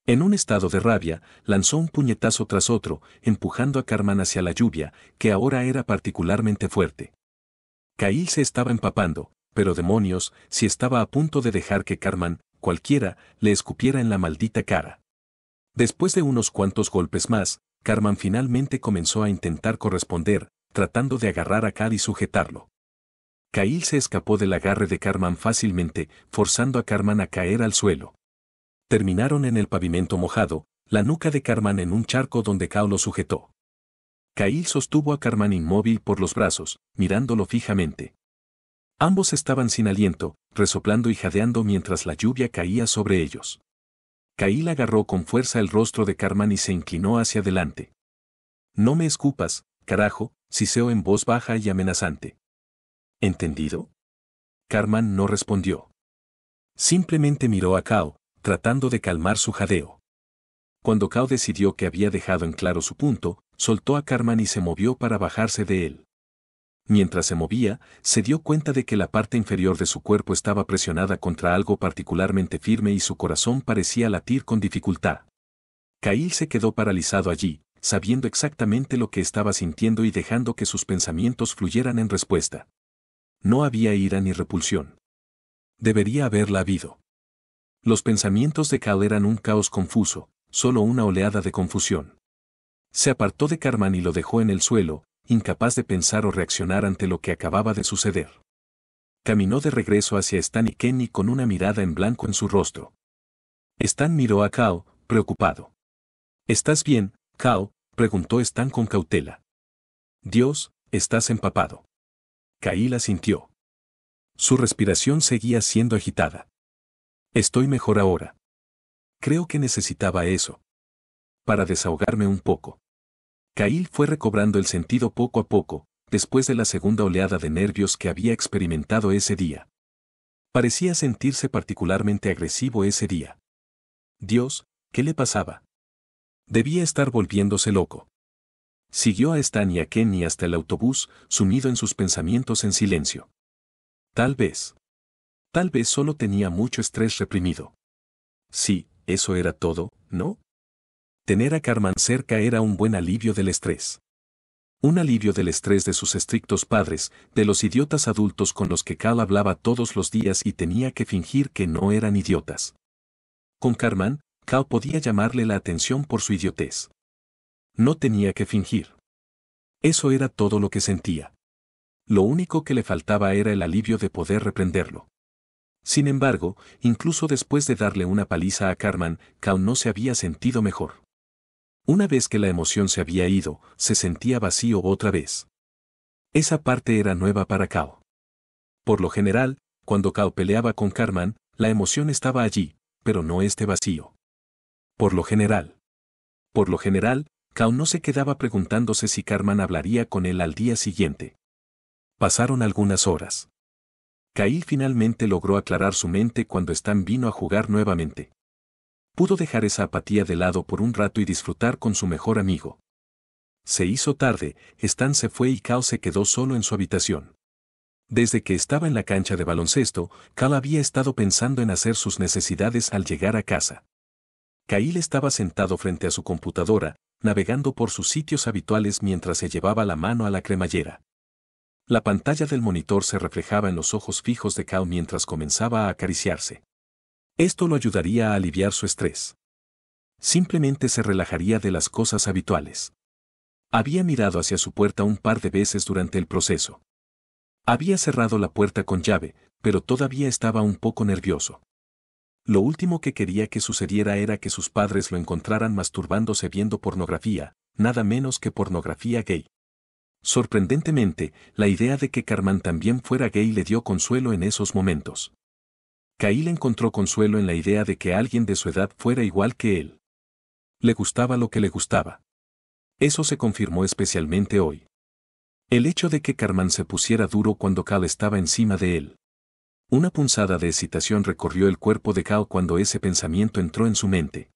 [SPEAKER 1] En un estado de rabia, lanzó un puñetazo tras otro, empujando a Cartman hacia la lluvia, que ahora era particularmente fuerte. Kyle se estaba empapando, pero demonios, si estaba a punto de dejar que Cartman, cualquiera, le escupiera en la maldita cara. Después de unos cuantos golpes más, Cartman finalmente comenzó a intentar corresponder, tratando de agarrar a Kyle y sujetarlo. Kyle se escapó del agarre de Cartman fácilmente, forzando a Cartman a caer al suelo. Terminaron en el pavimento mojado, la nuca de Cartman en un charco donde Kyle lo sujetó. Kyle sostuvo a Cartman inmóvil por los brazos, mirándolo fijamente. Ambos estaban sin aliento, resoplando y jadeando mientras la lluvia caía sobre ellos. Kyle agarró con fuerza el rostro de Cartman y se inclinó hacia adelante. No me escupas, carajo, siseó en voz baja y amenazante. ¿Entendido? Cartman no respondió. Simplemente miró a Kyle, tratando de calmar su jadeo. Cuando Kyle decidió que había dejado en claro su punto, soltó a Cartman y se movió para bajarse de él. Mientras se movía, se dio cuenta de que la parte inferior de su cuerpo estaba presionada contra algo particularmente firme y su corazón parecía latir con dificultad. Kyle se quedó paralizado allí, sabiendo exactamente lo que estaba sintiendo y dejando que sus pensamientos fluyeran en respuesta. No había ira ni repulsión. Debería haberla habido. Los pensamientos de Kyle eran un caos confuso, solo una oleada de confusión. Se apartó de Cartman y lo dejó en el suelo, incapaz de pensar o reaccionar ante lo que acababa de suceder. Caminó de regreso hacia Stan y Kenny con una mirada en blanco en su rostro. Stan miró a Kyle, preocupado. ¿Estás bien, Kyle?, preguntó Stan con cautela. Dios, estás empapado. Kyle asintió. Su respiración seguía siendo agitada. Estoy mejor ahora. Creo que necesitaba eso. Para desahogarme un poco. Kyle fue recobrando el sentido poco a poco, después de la segunda oleada de nervios que había experimentado ese día. Parecía sentirse particularmente agresivo ese día. Dios, ¿qué le pasaba? Debía estar volviéndose loco. Siguió a Stan y a Kenny hasta el autobús, sumido en sus pensamientos en silencio. Tal vez solo tenía mucho estrés reprimido. Sí, eso era todo, ¿no? Tener a Cartman cerca era un buen alivio del estrés. Un alivio del estrés de sus estrictos padres, de los idiotas adultos con los que Kyle hablaba todos los días y tenía que fingir que no eran idiotas. Con Cartman, Kyle podía llamarle la atención por su idiotez. No tenía que fingir. Eso era todo lo que sentía. Lo único que le faltaba era el alivio de poder reprenderlo. Sin embargo, incluso después de darle una paliza a Cartman, Kyle no se había sentido mejor. Una vez que la emoción se había ido, se sentía vacío otra vez. Esa parte era nueva para Kyle. Por lo general, cuando Kyle peleaba con Cartman, la emoción estaba allí, pero no este vacío. Por lo general, Kyle no se quedaba preguntándose si Cartman hablaría con él al día siguiente. Pasaron algunas horas. Kyle finalmente logró aclarar su mente cuando Stan vino a jugar nuevamente. Pudo dejar esa apatía de lado por un rato y disfrutar con su mejor amigo. Se hizo tarde, Stan se fue y Kyle se quedó solo en su habitación. Desde que estaba en la cancha de baloncesto, Kyle había estado pensando en hacer sus necesidades al llegar a casa. Kyle estaba sentado frente a su computadora, navegando por sus sitios habituales mientras se llevaba la mano a la cremallera. La pantalla del monitor se reflejaba en los ojos fijos de Kyle mientras comenzaba a acariciarse. Esto lo ayudaría a aliviar su estrés. Simplemente se relajaría de las cosas habituales. Había mirado hacia su puerta un par de veces durante el proceso. Había cerrado la puerta con llave, pero todavía estaba un poco nervioso. Lo último que quería que sucediera era que sus padres lo encontraran masturbándose viendo pornografía, nada menos que pornografía gay. Sorprendentemente, la idea de que Carmán también fuera gay le dio consuelo en esos momentos. Kyle encontró consuelo en la idea de que alguien de su edad fuera igual que él. Le gustaba lo que le gustaba. Eso se confirmó especialmente hoy. El hecho de que Carmán se pusiera duro cuando Cal estaba encima de él. Una punzada de excitación recorrió el cuerpo de Cal cuando ese pensamiento entró en su mente.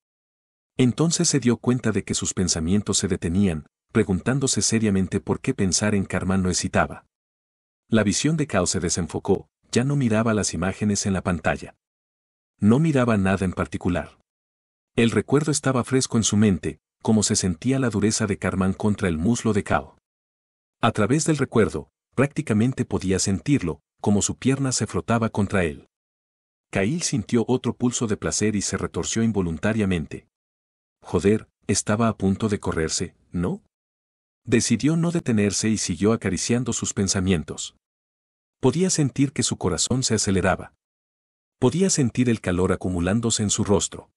[SPEAKER 1] Entonces se dio cuenta de que sus pensamientos se detenían, preguntándose seriamente por qué pensar en Carmán lo excitaba. La visión de Cal se desenfocó, ya no miraba las imágenes en la pantalla. No miraba nada en particular. El recuerdo estaba fresco en su mente, como se sentía la dureza de Carmán contra el muslo de Cal. A través del recuerdo, prácticamente podía sentirlo, como su pierna se frotaba contra él. Kyle sintió otro pulso de placer y se retorció involuntariamente. Joder, estaba a punto de correrse, ¿no? Decidió no detenerse y siguió acariciando sus pensamientos. Podía sentir que su corazón se aceleraba. Podía sentir el calor acumulándose en su rostro.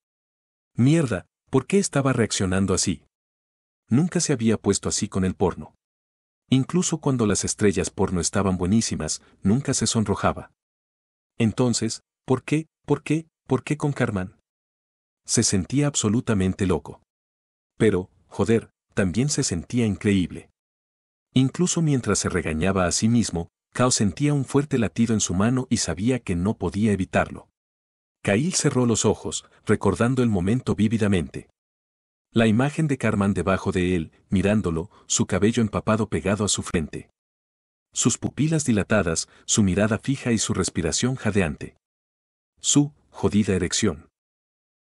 [SPEAKER 1] Mierda, ¿por qué estaba reaccionando así? Nunca se había puesto así con el porno. Incluso cuando las estrellas porno estaban buenísimas, nunca se sonrojaba. Entonces, ¿por qué con Carmán? Se sentía absolutamente loco. Pero, joder, también se sentía increíble. Incluso mientras se regañaba a sí mismo, Cal sentía un fuerte latido en su mano y sabía que no podía evitarlo. Kyle cerró los ojos, recordando el momento vívidamente. La imagen de Carmán debajo de él, mirándolo, su cabello empapado pegado a su frente. Sus pupilas dilatadas, su mirada fija y su respiración jadeante. Su jodida erección.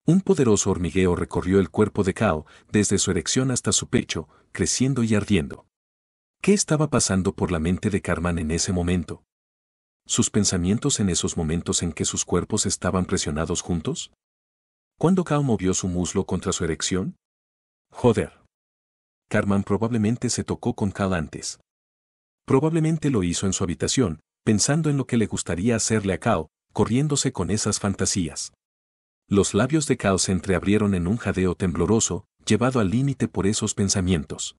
[SPEAKER 1] Un poderoso hormigueo recorrió el cuerpo de Cal, desde su erección hasta su pecho, creciendo y ardiendo. ¿Qué estaba pasando por la mente de Carmán en ese momento? ¿Sus pensamientos en esos momentos en que sus cuerpos estaban presionados juntos? ¿Cuándo Cal movió su muslo contra su erección? Joder. Carmán probablemente se tocó con Cal antes. Probablemente lo hizo en su habitación, pensando en lo que le gustaría hacerle a Cal, corriéndose con esas fantasías. Los labios de Cal se entreabrieron en un jadeo tembloroso, llevado al límite por esos pensamientos.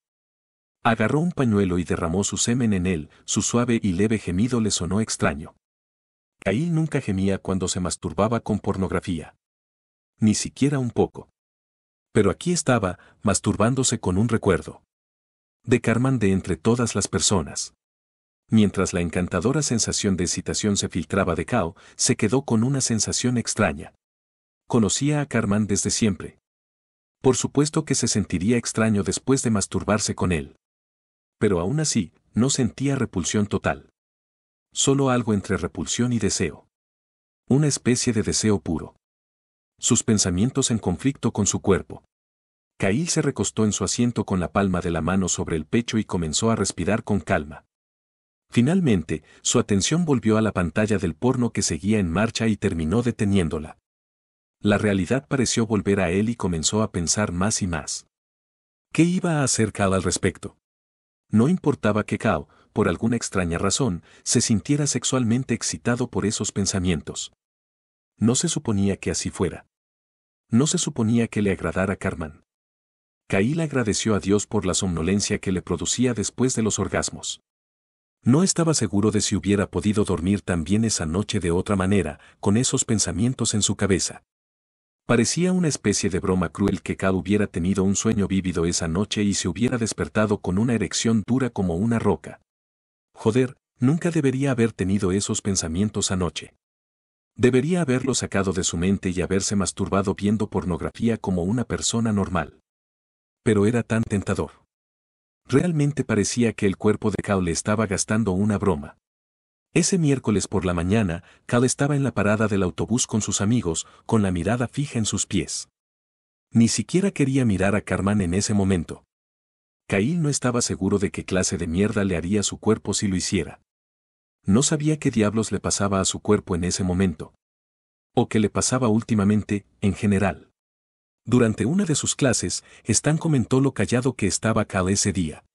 [SPEAKER 1] Agarró un pañuelo y derramó su semen en él, su suave y leve gemido le sonó extraño. Kyle nunca gemía cuando se masturbaba con pornografía. Ni siquiera un poco. Pero aquí estaba, masturbándose con un recuerdo. De Carmán de entre todas las personas. Mientras la encantadora sensación de excitación se filtraba de Cal, se quedó con una sensación extraña. Conocía a Carmán desde siempre. Por supuesto que se sentiría extraño después de masturbarse con él. Pero aún así, no sentía repulsión total. Solo algo entre repulsión y deseo. Una especie de deseo puro. Sus pensamientos en conflicto con su cuerpo. Kyle se recostó en su asiento con la palma de la mano sobre el pecho y comenzó a respirar con calma. Finalmente, su atención volvió a la pantalla del porno que seguía en marcha y terminó deteniéndola. La realidad pareció volver a él y comenzó a pensar más y más. ¿Qué iba a hacer Cal al respecto? No importaba que Cal, por alguna extraña razón, se sintiera sexualmente excitado por esos pensamientos. No se suponía que así fuera. No se suponía que le agradara Carmán. Kyle agradeció a Dios por la somnolencia que le producía después de los orgasmos. No estaba seguro de si hubiera podido dormir también esa noche de otra manera, con esos pensamientos en su cabeza. Parecía una especie de broma cruel que Cal hubiera tenido un sueño vívido esa noche y se hubiera despertado con una erección dura como una roca. Joder, nunca debería haber tenido esos pensamientos anoche. Debería haberlo sacado de su mente y haberse masturbado viendo pornografía como una persona normal. Pero era tan tentador. Realmente parecía que el cuerpo de Cal le estaba gastando una broma. Ese miércoles por la mañana, Cal estaba en la parada del autobús con sus amigos, con la mirada fija en sus pies. Ni siquiera quería mirar a Carmán en ese momento. Kyle no estaba seguro de qué clase de mierda le haría su cuerpo si lo hiciera. No sabía qué diablos le pasaba a su cuerpo en ese momento. O qué le pasaba últimamente, en general. Durante una de sus clases, Stan comentó lo callado que estaba Cal ese día.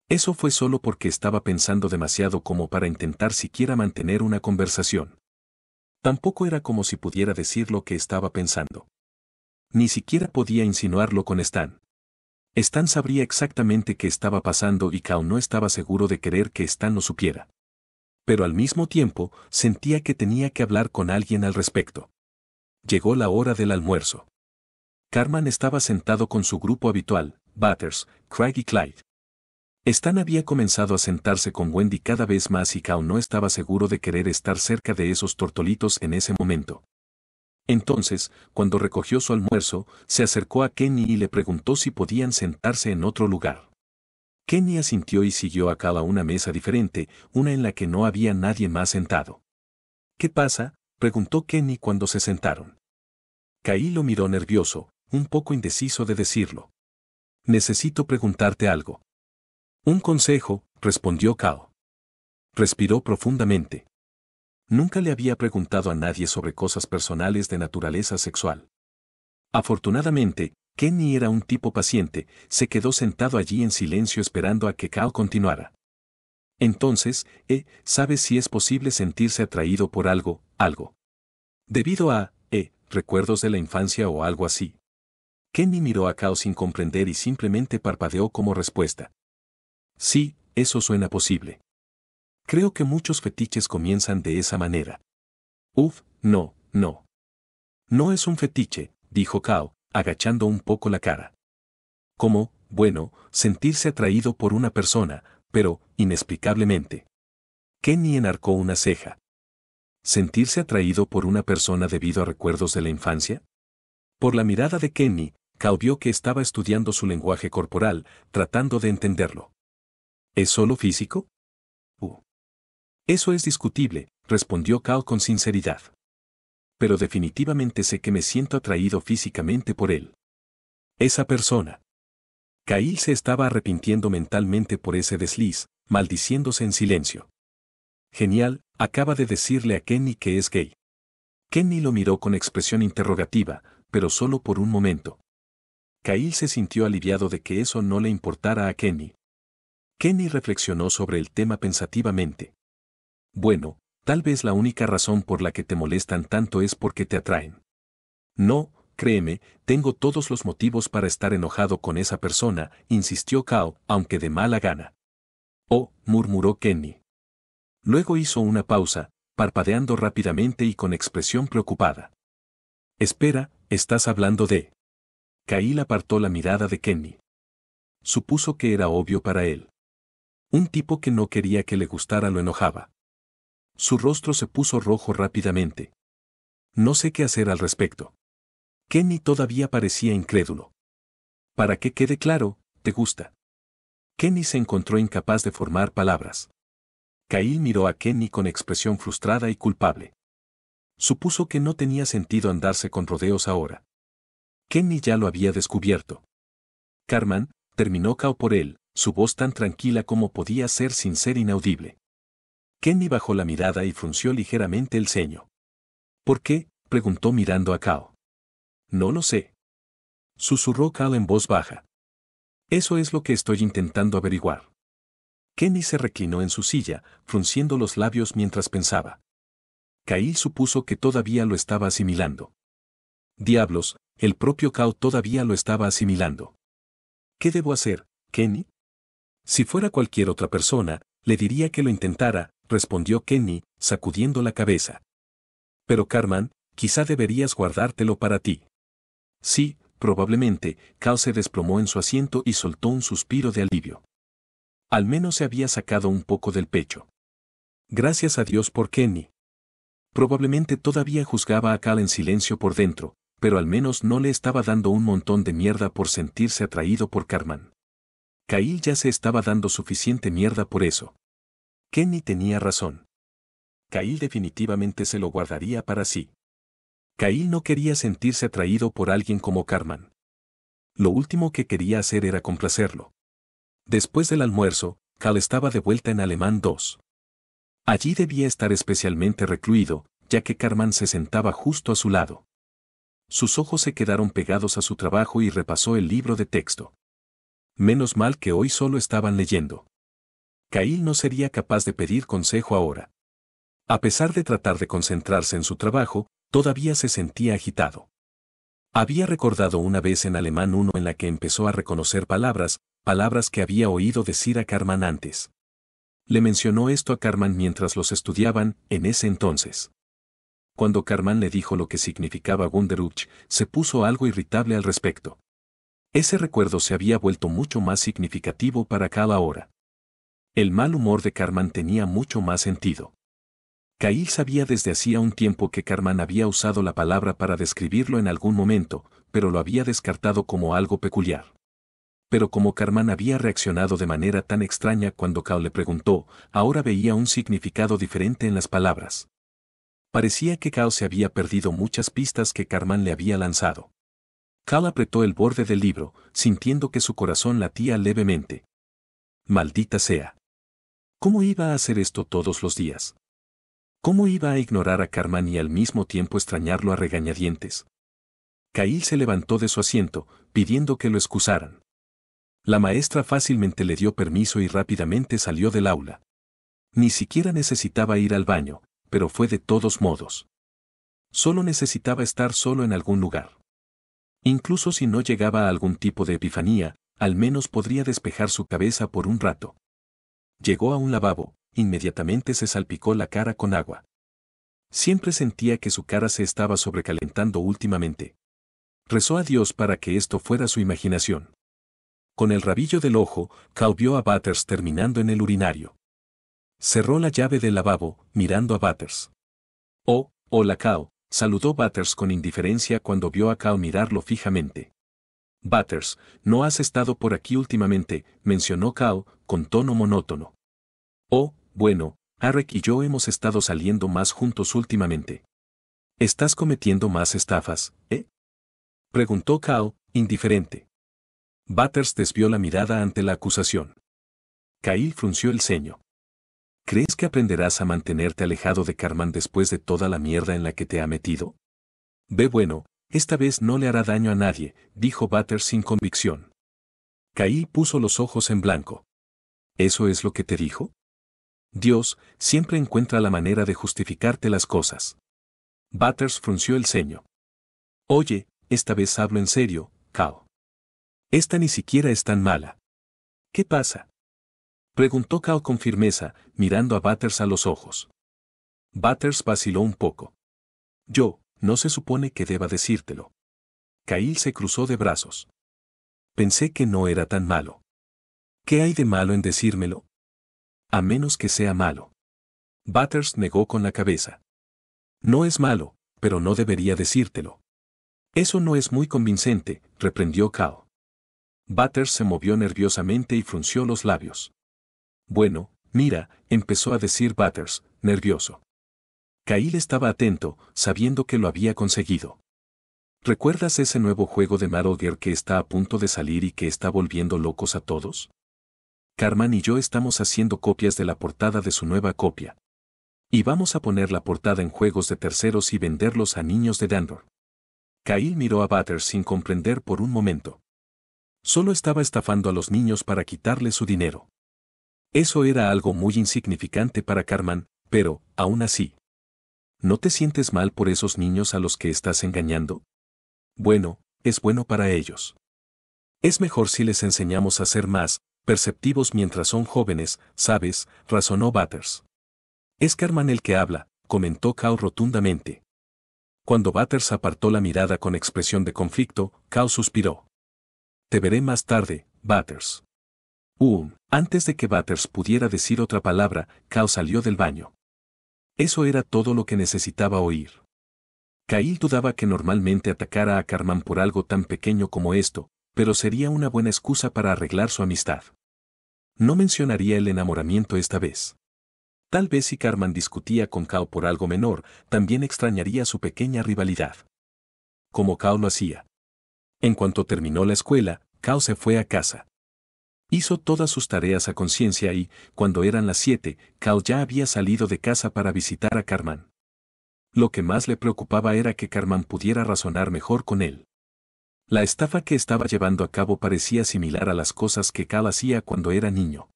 [SPEAKER 1] Eso fue solo porque estaba pensando demasiado como para intentar siquiera mantener una conversación. Tampoco era como si pudiera decir lo que estaba pensando. Ni siquiera podía insinuarlo con Stan. Stan sabría exactamente qué estaba pasando y Cal no estaba seguro de querer que Stan lo supiera. Pero al mismo tiempo, sentía que tenía que hablar con alguien al respecto. Llegó la hora del almuerzo. Cartman estaba sentado con su grupo habitual, Butters, Craig y Clyde. Stan había comenzado a sentarse con Wendy cada vez más y Cal no estaba seguro de querer estar cerca de esos tortolitos en ese momento. Entonces, cuando recogió su almuerzo, se acercó a Kenny y le preguntó si podían sentarse en otro lugar. Kenny asintió y siguió a Cal a una mesa diferente, una en la que no había nadie más sentado. ¿Qué pasa?, preguntó Kenny cuando se sentaron. Cal lo miró nervioso, un poco indeciso de decirlo. Necesito preguntarte algo. Un consejo, respondió Cal. Respiró profundamente. Nunca le había preguntado a nadie sobre cosas personales de naturaleza sexual. Afortunadamente, Kenny era un tipo paciente, se quedó sentado allí en silencio esperando a que Cal continuara. Entonces, ¿sabes si es posible sentirse atraído por algo? Debido a, recuerdos de la infancia o algo así. Kenny miró a Cal sin comprender y simplemente parpadeó como respuesta. Sí, eso suena posible. Creo que muchos fetiches comienzan de esa manera. No. No es un fetiche, dijo Cal, agachando un poco la cara. ¿Cómo? Bueno, sentirse atraído por una persona, pero, inexplicablemente. Kenny enarcó una ceja. ¿Sentirse atraído por una persona debido a recuerdos de la infancia? Por la mirada de Kenny, Cal vio que estaba estudiando su lenguaje corporal, tratando de entenderlo. ¿Es solo físico? Eso es discutible, respondió Cal con sinceridad. Pero definitivamente sé que me siento atraído físicamente por él. Esa persona. Cal se estaba arrepintiendo mentalmente por ese desliz, maldiciéndose en silencio. Genial, acaba de decirle a Kenny que es gay. Kenny lo miró con expresión interrogativa, pero solo por un momento. Cal se sintió aliviado de que eso no le importara a Kenny. Kenny reflexionó sobre el tema pensativamente. Bueno, tal vez la única razón por la que te molestan tanto es porque te atraen. No, créeme, tengo todos los motivos para estar enojado con esa persona, insistió Cal, aunque de mala gana. Oh, murmuró Kenny. Luego hizo una pausa, parpadeando rápidamente y con expresión preocupada. Espera, ¿estás hablando de? Cal apartó la mirada de Kenny. Supuso que era obvio para él. Un tipo que no quería que le gustara lo enojaba. Su rostro se puso rojo rápidamente. No sé qué hacer al respecto. Kenny todavía parecía incrédulo. Para que quede claro, ¿te gusta? Kenny se encontró incapaz de formar palabras. Cal miró a Kenny con expresión frustrada y culpable. Supuso que no tenía sentido andarse con rodeos ahora. Kenny ya lo había descubierto. Cartman, terminó Cal por él, su voz tan tranquila como podía ser sin ser inaudible. Kenny bajó la mirada y frunció ligeramente el ceño. ¿Por qué?, preguntó mirando a Cal. No lo sé. Susurró Cal en voz baja. Eso es lo que estoy intentando averiguar. Kenny se reclinó en su silla, frunciendo los labios mientras pensaba. Cal supuso que todavía lo estaba asimilando. Diablos, el propio Cal todavía lo estaba asimilando. ¿Qué debo hacer, Kenny? Si fuera cualquier otra persona, le diría que lo intentara, respondió Kenny, sacudiendo la cabeza. Pero Cartman, quizá deberías guardártelo para ti. Sí, probablemente. Cal se desplomó en su asiento y soltó un suspiro de alivio. Al menos se había sacado un poco del pecho. Gracias a Dios por Kenny. Probablemente todavía juzgaba a Cal en silencio por dentro, pero al menos no le estaba dando un montón de mierda por sentirse atraído por Cartman. Cal ya se estaba dando suficiente mierda por eso. Kenny tenía razón. Cal definitivamente se lo guardaría para sí. Cal no quería sentirse atraído por alguien como Cartman. Lo último que quería hacer era complacerlo. Después del almuerzo, Cal estaba de vuelta en Alemán 2. Allí debía estar especialmente recluido, ya que Cartman se sentaba justo a su lado. sus ojos se quedaron pegados a su trabajo y repasó el libro de texto. Menos mal que hoy solo estaban leyendo. Kyle no sería capaz de pedir consejo ahora. A pesar de tratar de concentrarse en su trabajo, todavía se sentía agitado. Había recordado una vez en Alemán 1 en la que empezó a reconocer palabras que había oído decir a Cartman antes. Le mencionó esto a Cartman mientras los estudiaban, en ese entonces. Cuando Cartman le dijo lo que significaba Wunderlich, se puso algo irritable al respecto. Ese recuerdo se había vuelto mucho más significativo para Kyle ahora. El mal humor de Cartman tenía mucho más sentido. Kyle sabía desde hacía un tiempo que Cartman había usado la palabra para describirlo en algún momento, pero lo había descartado como algo peculiar. Pero como Cartman había reaccionado de manera tan extraña cuando Kyle le preguntó, ahora veía un significado diferente en las palabras. Parecía que Kyle se había perdido muchas pistas que Cartman le había lanzado. Kyle apretó el borde del libro, sintiendo que su corazón latía levemente. Maldita sea. ¿Cómo iba a hacer esto todos los días? ¿Cómo iba a ignorar a Cartman y al mismo tiempo extrañarlo a regañadientes? Kyle se levantó de su asiento, pidiendo que lo excusaran. La maestra fácilmente le dio permiso y rápidamente salió del aula. Ni siquiera necesitaba ir al baño, pero fue de todos modos. Solo necesitaba estar solo en algún lugar. Incluso si no llegaba a algún tipo de epifanía, al menos podría despejar su cabeza por un rato. Llegó a un lavabo. Inmediatamente se salpicó la cara con agua. Siempre sentía que su cara se estaba sobrecalentando últimamente. Rezó a Dios para que esto fuera su imaginación. Con el rabillo del ojo, Kyle vio a Butters terminando en el urinario. Cerró la llave del lavabo, mirando a Butters. Oh, hola Kyle, saludó Butters con indiferencia cuando vio a Kyle mirarlo fijamente. Butters, no has estado por aquí últimamente, mencionó Kyle, con tono monótono. Oh, bueno, Arek y yo hemos estado saliendo más juntos últimamente. ¿Estás cometiendo más estafas, preguntó Kyle, indiferente. Butters desvió la mirada ante la acusación. Kyle frunció el ceño. ¿Crees que aprenderás a mantenerte alejado de Cartman después de toda la mierda en la que te ha metido? Bueno, esta vez no le hará daño a nadie, dijo Butters sin convicción. Kyle puso los ojos en blanco. ¿Eso es lo que te dijo? Dios siempre encuentra la manera de justificarte las cosas. Butters frunció el ceño. Oye, esta vez hablo en serio, Kyle. Esta ni siquiera es tan mala. ¿Qué pasa? Preguntó Kyle con firmeza, mirando a Butters a los ojos. Butters vaciló un poco. No se supone que deba decírtelo. Kyle se cruzó de brazos. Pensé que no era tan malo. ¿Qué hay de malo en decírmelo? A menos que sea malo. Butters negó con la cabeza. No es malo, pero no debería decírtelo. Eso no es muy convincente, reprendió Kyle. Butters se movió nerviosamente y frunció los labios. Bueno, mira, empezó a decir Butters, nervioso. Kyle estaba atento, sabiendo que lo había conseguido. ¿Recuerdas ese nuevo juego de Metal Gear que está a punto de salir y que está volviendo locos a todos? Cartman y yo estamos haciendo copias de la portada de su nueva copia. Y vamos a poner la portada en juegos de terceros y venderlos a niños de Denver. Kyle miró a Butters sin comprender por un momento. Solo estaba estafando a los niños para quitarle su dinero. Eso era algo muy insignificante para Cartman, pero, aún así. ¿No te sientes mal por esos niños a los que estás engañando? Bueno, es bueno para ellos. Es mejor si les enseñamos a ser más perceptivos mientras son jóvenes, ¿sabes?, razonó Butters. Es Cartman el que habla, comentó Kyle rotundamente. Cuando Butters apartó la mirada con expresión de conflicto, Kyle suspiró. Te veré más tarde, Butters. Antes de que Butters pudiera decir otra palabra, Kyle salió del baño. Eso era todo lo que necesitaba oír. Kyle dudaba que normalmente atacara a Cartman por algo tan pequeño como esto, pero sería una buena excusa para arreglar su amistad. No mencionaría el enamoramiento esta vez. Tal vez si Cartman discutía con Kyle por algo menor, también extrañaría su pequeña rivalidad. Como Kyle lo hacía. En cuanto terminó la escuela, Kyle se fue a casa. Hizo todas sus tareas a conciencia y, cuando eran las 7, Kyle ya había salido de casa para visitar a Cartman. Lo que más le preocupaba era que Cartman pudiera razonar mejor con él. La estafa que estaba llevando a cabo parecía similar a las cosas que Cal hacía cuando era niño.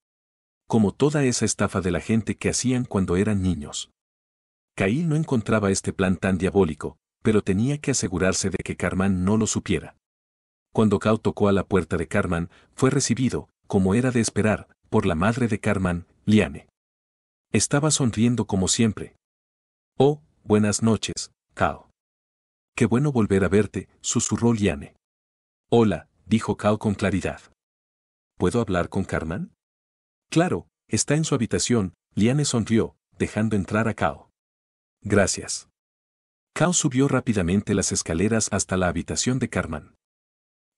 [SPEAKER 1] Como toda esa estafa de la gente que hacían cuando eran niños. Kyle no encontraba este plan tan diabólico, pero tenía que asegurarse de que Cartman no lo supiera. Cuando Cal tocó a la puerta de Cartman, fue recibido, como era de esperar, por la madre de Cartman, Liane. Estaba sonriendo como siempre. «Oh, buenas noches, Cal. Qué bueno volver a verte», susurró Liane. «Hola», dijo Cal con claridad. «¿Puedo hablar con Cartman?» «Claro, está en su habitación», Liane sonrió, dejando entrar a Cal. «Gracias». Cal subió rápidamente las escaleras hasta la habitación de Cartman.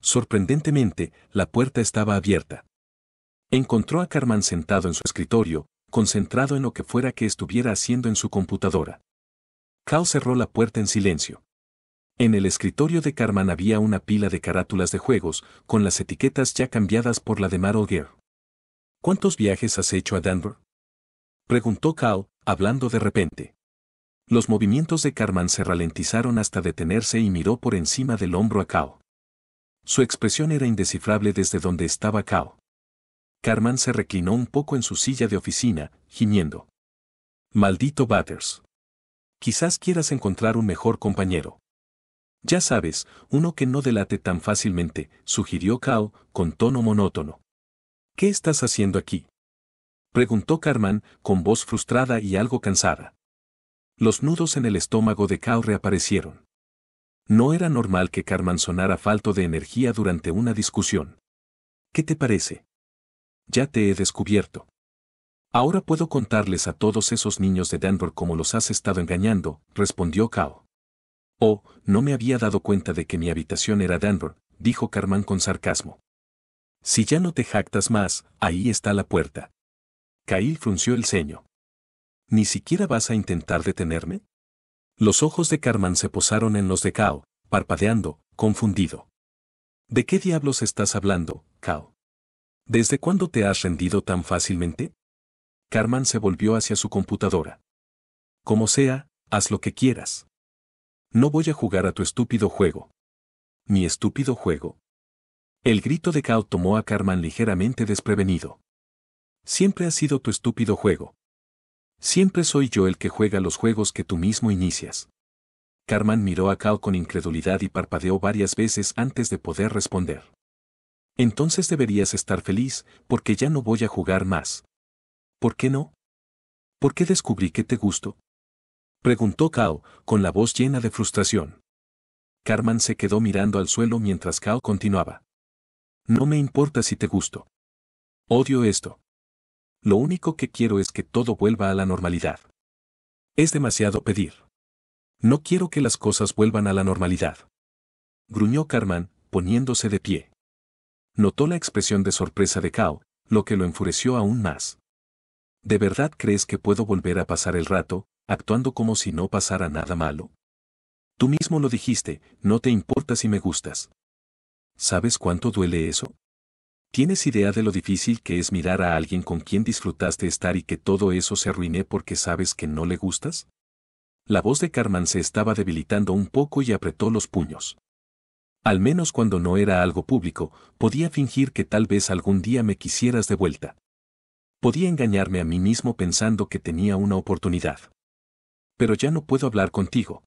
[SPEAKER 1] Sorprendentemente, la puerta estaba abierta. Encontró a Cartman sentado en su escritorio, concentrado en lo que fuera que estuviera haciendo en su computadora. Cal cerró la puerta en silencio. En el escritorio de Cartman había una pila de carátulas de juegos, con las etiquetas ya cambiadas por la de Metal Gear. «¿Cuántos viajes has hecho a Denver?», preguntó Cal, hablando de repente. Los movimientos de Cartman se ralentizaron hasta detenerse y miró por encima del hombro a Cal. Su expresión era indescifrable desde donde estaba Cal. Cartman se reclinó un poco en su silla de oficina, gimiendo. «Maldito Butters. Quizás quieras encontrar un mejor compañero. Ya sabes, uno que no delate tan fácilmente», sugirió Cal, con tono monótono. «¿Qué estás haciendo aquí?», preguntó Cartman, con voz frustrada y algo cansada. Los nudos en el estómago de Cal reaparecieron. No era normal que Cartman sonara falto de energía durante una discusión. «¿Qué te parece? Ya te he descubierto. Ahora puedo contarles a todos esos niños de Denver cómo los has estado engañando», respondió Cal. «Oh, no me había dado cuenta de que mi habitación era Denver», dijo Cartman con sarcasmo. «Si ya no te jactas más, ahí está la puerta». Kyle frunció el ceño. «¿Ni siquiera vas a intentar detenerme?». Los ojos de Cartman se posaron en los de Cal, parpadeando, confundido. «¿De qué diablos estás hablando, Cal? ¿Desde cuándo te has rendido tan fácilmente?». Cartman se volvió hacia su computadora. «Como sea, haz lo que quieras. No voy a jugar a tu estúpido juego». «¿Mi estúpido juego?». El grito de Cal tomó a Cartman ligeramente desprevenido. «Siempre ha sido tu estúpido juego. Siempre soy yo el que juega los juegos que tú mismo inicias». Cartman miró a Cal con incredulidad y parpadeó varias veces antes de poder responder. «Entonces deberías estar feliz, porque ya no voy a jugar más». «¿Por qué no?». «¿Por qué descubrí que te gusto?», preguntó Cal, con la voz llena de frustración. Cartman se quedó mirando al suelo mientras Cal continuaba. «No me importa si te gusto. Odio esto. Lo único que quiero es que todo vuelva a la normalidad. Es demasiado pedir. No quiero que las cosas vuelvan a la normalidad», gruñó Cartman, poniéndose de pie. Notó la expresión de sorpresa de Cal, lo que lo enfureció aún más. «¿De verdad crees que puedo volver a pasar el rato, actuando como si no pasara nada malo? Tú mismo lo dijiste, no te importa si me gustas. ¿Sabes cuánto duele eso? ¿Tienes idea de lo difícil que es mirar a alguien con quien disfrutaste estar y que todo eso se arruine porque sabes que no le gustas?». La voz de Cartman se estaba debilitando un poco y apretó los puños. «Al menos cuando no era algo público, podía fingir que tal vez algún día me quisieras de vuelta. Podía engañarme a mí mismo pensando que tenía una oportunidad. Pero ya no puedo hablar contigo.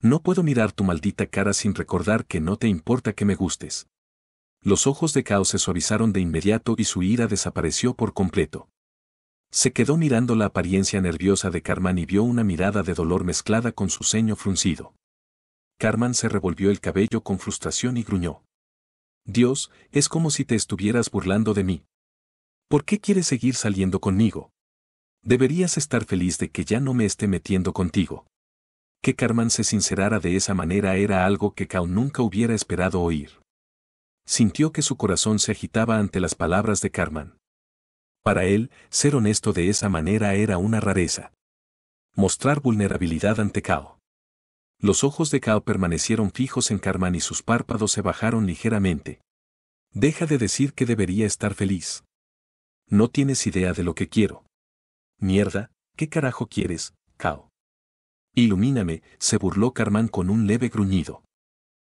[SPEAKER 1] No puedo mirar tu maldita cara sin recordar que no te importa que me gustes». Los ojos de Cal se suavizaron de inmediato y su ira desapareció por completo. Se quedó mirando la apariencia nerviosa de Cartman y vio una mirada de dolor mezclada con su ceño fruncido. Cartman se revolvió el cabello con frustración y gruñó. «Dios, es como si te estuvieras burlando de mí. ¿Por qué quieres seguir saliendo conmigo? Deberías estar feliz de que ya no me esté metiendo contigo». Que Cartman se sincerara de esa manera era algo que Cal nunca hubiera esperado oír. Sintió que su corazón se agitaba ante las palabras de Cartman. Para él, ser honesto de esa manera era una rareza. Mostrar vulnerabilidad ante Cal. Los ojos de Cal permanecieron fijos en Cartman y sus párpados se bajaron ligeramente. «Deja de decir que debería estar feliz. No tienes idea de lo que quiero». «Mierda, ¿qué carajo quieres, Cal?». Ilumíname, se burló Carmán con un leve gruñido.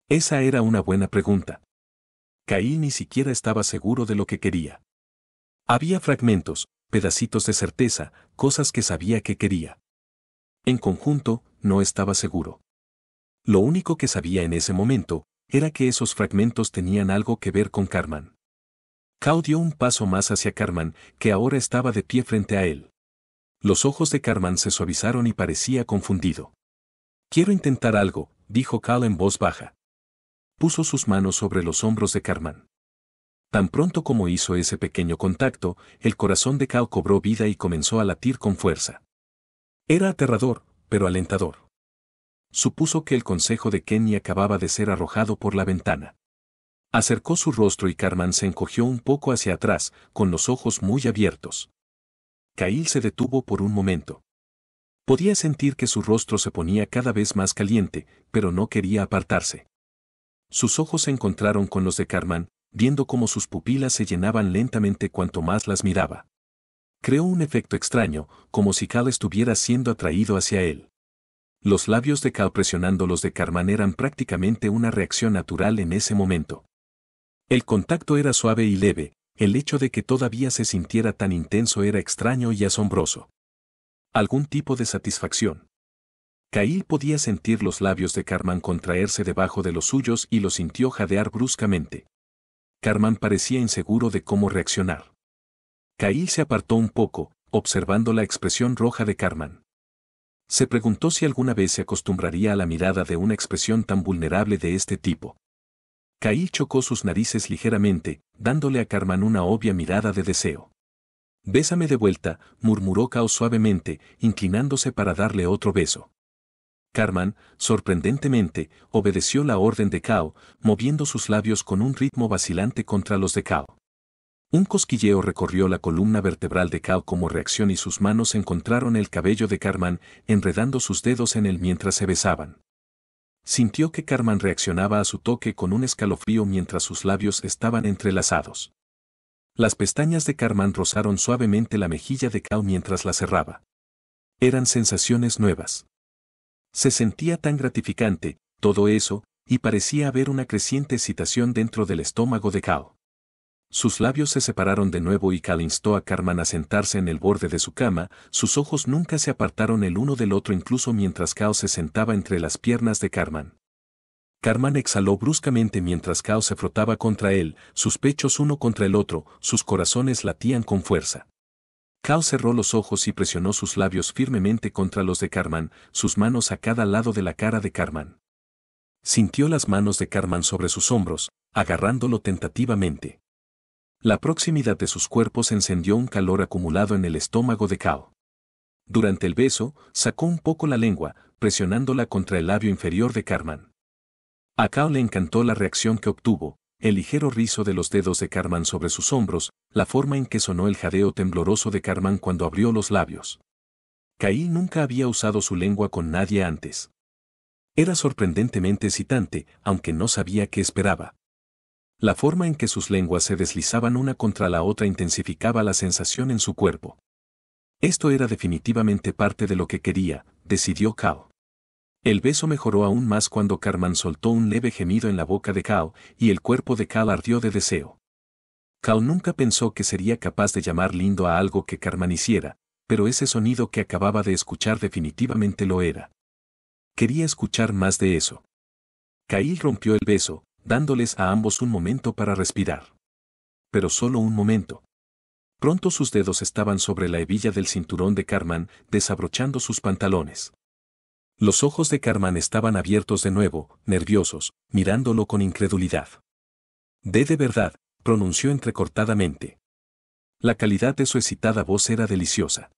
[SPEAKER 1] Esa era una buena pregunta. Kyle ni siquiera estaba seguro de lo que quería. Había fragmentos, pedacitos de certeza, cosas que sabía que quería. En conjunto, no estaba seguro. Lo único que sabía en ese momento era que esos fragmentos tenían algo que ver con Carmán. Cao dio un paso más hacia Carmán, que ahora estaba de pie frente a él. Los ojos de Carmán se suavizaron y parecía confundido. Quiero intentar algo, dijo Cao en voz baja. Puso sus manos sobre los hombros de Carmán. Tan pronto como hizo ese pequeño contacto, el corazón de Cao cobró vida y comenzó a latir con fuerza. Era aterrador, pero alentador. Supuso que el consejo de Kenny acababa de ser arrojado por la ventana. Acercó su rostro y Carmán se encogió un poco hacia atrás, con los ojos muy abiertos. Kyle se detuvo por un momento. Podía sentir que su rostro se ponía cada vez más caliente, pero no quería apartarse. Sus ojos se encontraron con los de Carmán, viendo cómo sus pupilas se llenaban lentamente cuanto más las miraba. Creó un efecto extraño, como si Cal estuviera siendo atraído hacia él. Los labios de Cal presionando los de Carmán eran prácticamente una reacción natural en ese momento. El contacto era suave y leve, el hecho de que todavía se sintiera tan intenso era extraño y asombroso. Algún tipo de satisfacción. Kyle podía sentir los labios de Carmán contraerse debajo de los suyos y lo sintió jadear bruscamente. Carmán parecía inseguro de cómo reaccionar. Kyle se apartó un poco, observando la expresión roja de Carmán. Se preguntó si alguna vez se acostumbraría a la mirada de una expresión tan vulnerable de este tipo. Kyle chocó sus narices ligeramente, dándole a Carmán una obvia mirada de deseo. «Bésame de vuelta», murmuró Cao suavemente, inclinándose para darle otro beso. Carmán, sorprendentemente, obedeció la orden de Cao, moviendo sus labios con un ritmo vacilante contra los de Cao. Un cosquilleo recorrió la columna vertebral de Cao como reacción y sus manos encontraron el cabello de Carmán, enredando sus dedos en él mientras se besaban. Sintió que Carmán reaccionaba a su toque con un escalofrío mientras sus labios estaban entrelazados. Las pestañas de Carmán rozaron suavemente la mejilla de Cao mientras la cerraba. Eran sensaciones nuevas. Se sentía tan gratificante, todo eso, y parecía haber una creciente excitación dentro del estómago de Cao. Sus labios se separaron de nuevo y Cal instó a Carmán a sentarse en el borde de su cama, sus ojos nunca se apartaron el uno del otro incluso mientras Cal se sentaba entre las piernas de Carmán. Carmán exhaló bruscamente mientras Cal se frotaba contra él, sus pechos uno contra el otro, sus corazones latían con fuerza. Cal cerró los ojos y presionó sus labios firmemente contra los de Carmán, sus manos a cada lado de la cara de Carmán. Sintió las manos de Carmán sobre sus hombros, agarrándolo tentativamente. La proximidad de sus cuerpos encendió un calor acumulado en el estómago de Cao. Durante el beso, sacó un poco la lengua, presionándola contra el labio inferior de Carmán. A Cao le encantó la reacción que obtuvo, el ligero rizo de los dedos de Carmán sobre sus hombros, la forma en que sonó el jadeo tembloroso de Carmán cuando abrió los labios. Kyle nunca había usado su lengua con nadie antes. Era sorprendentemente excitante, aunque no sabía qué esperaba. La forma en que sus lenguas se deslizaban una contra la otra intensificaba la sensación en su cuerpo. Esto era definitivamente parte de lo que quería, decidió Cao. El beso mejoró aún más cuando Carmán soltó un leve gemido en la boca de Cao, y el cuerpo de Cao ardió de deseo. Cao nunca pensó que sería capaz de llamar lindo a algo que Carmán hiciera, pero ese sonido que acababa de escuchar definitivamente lo era. Quería escuchar más de eso. Kyle rompió el beso, dándoles a ambos un momento para respirar. Pero solo un momento. Pronto sus dedos estaban sobre la hebilla del cinturón de Carmán, desabrochando sus pantalones. Los ojos de Carmán estaban abiertos de nuevo, nerviosos, mirándolo con incredulidad. De verdad», pronunció entrecortadamente. La calidad de su excitada voz era deliciosa.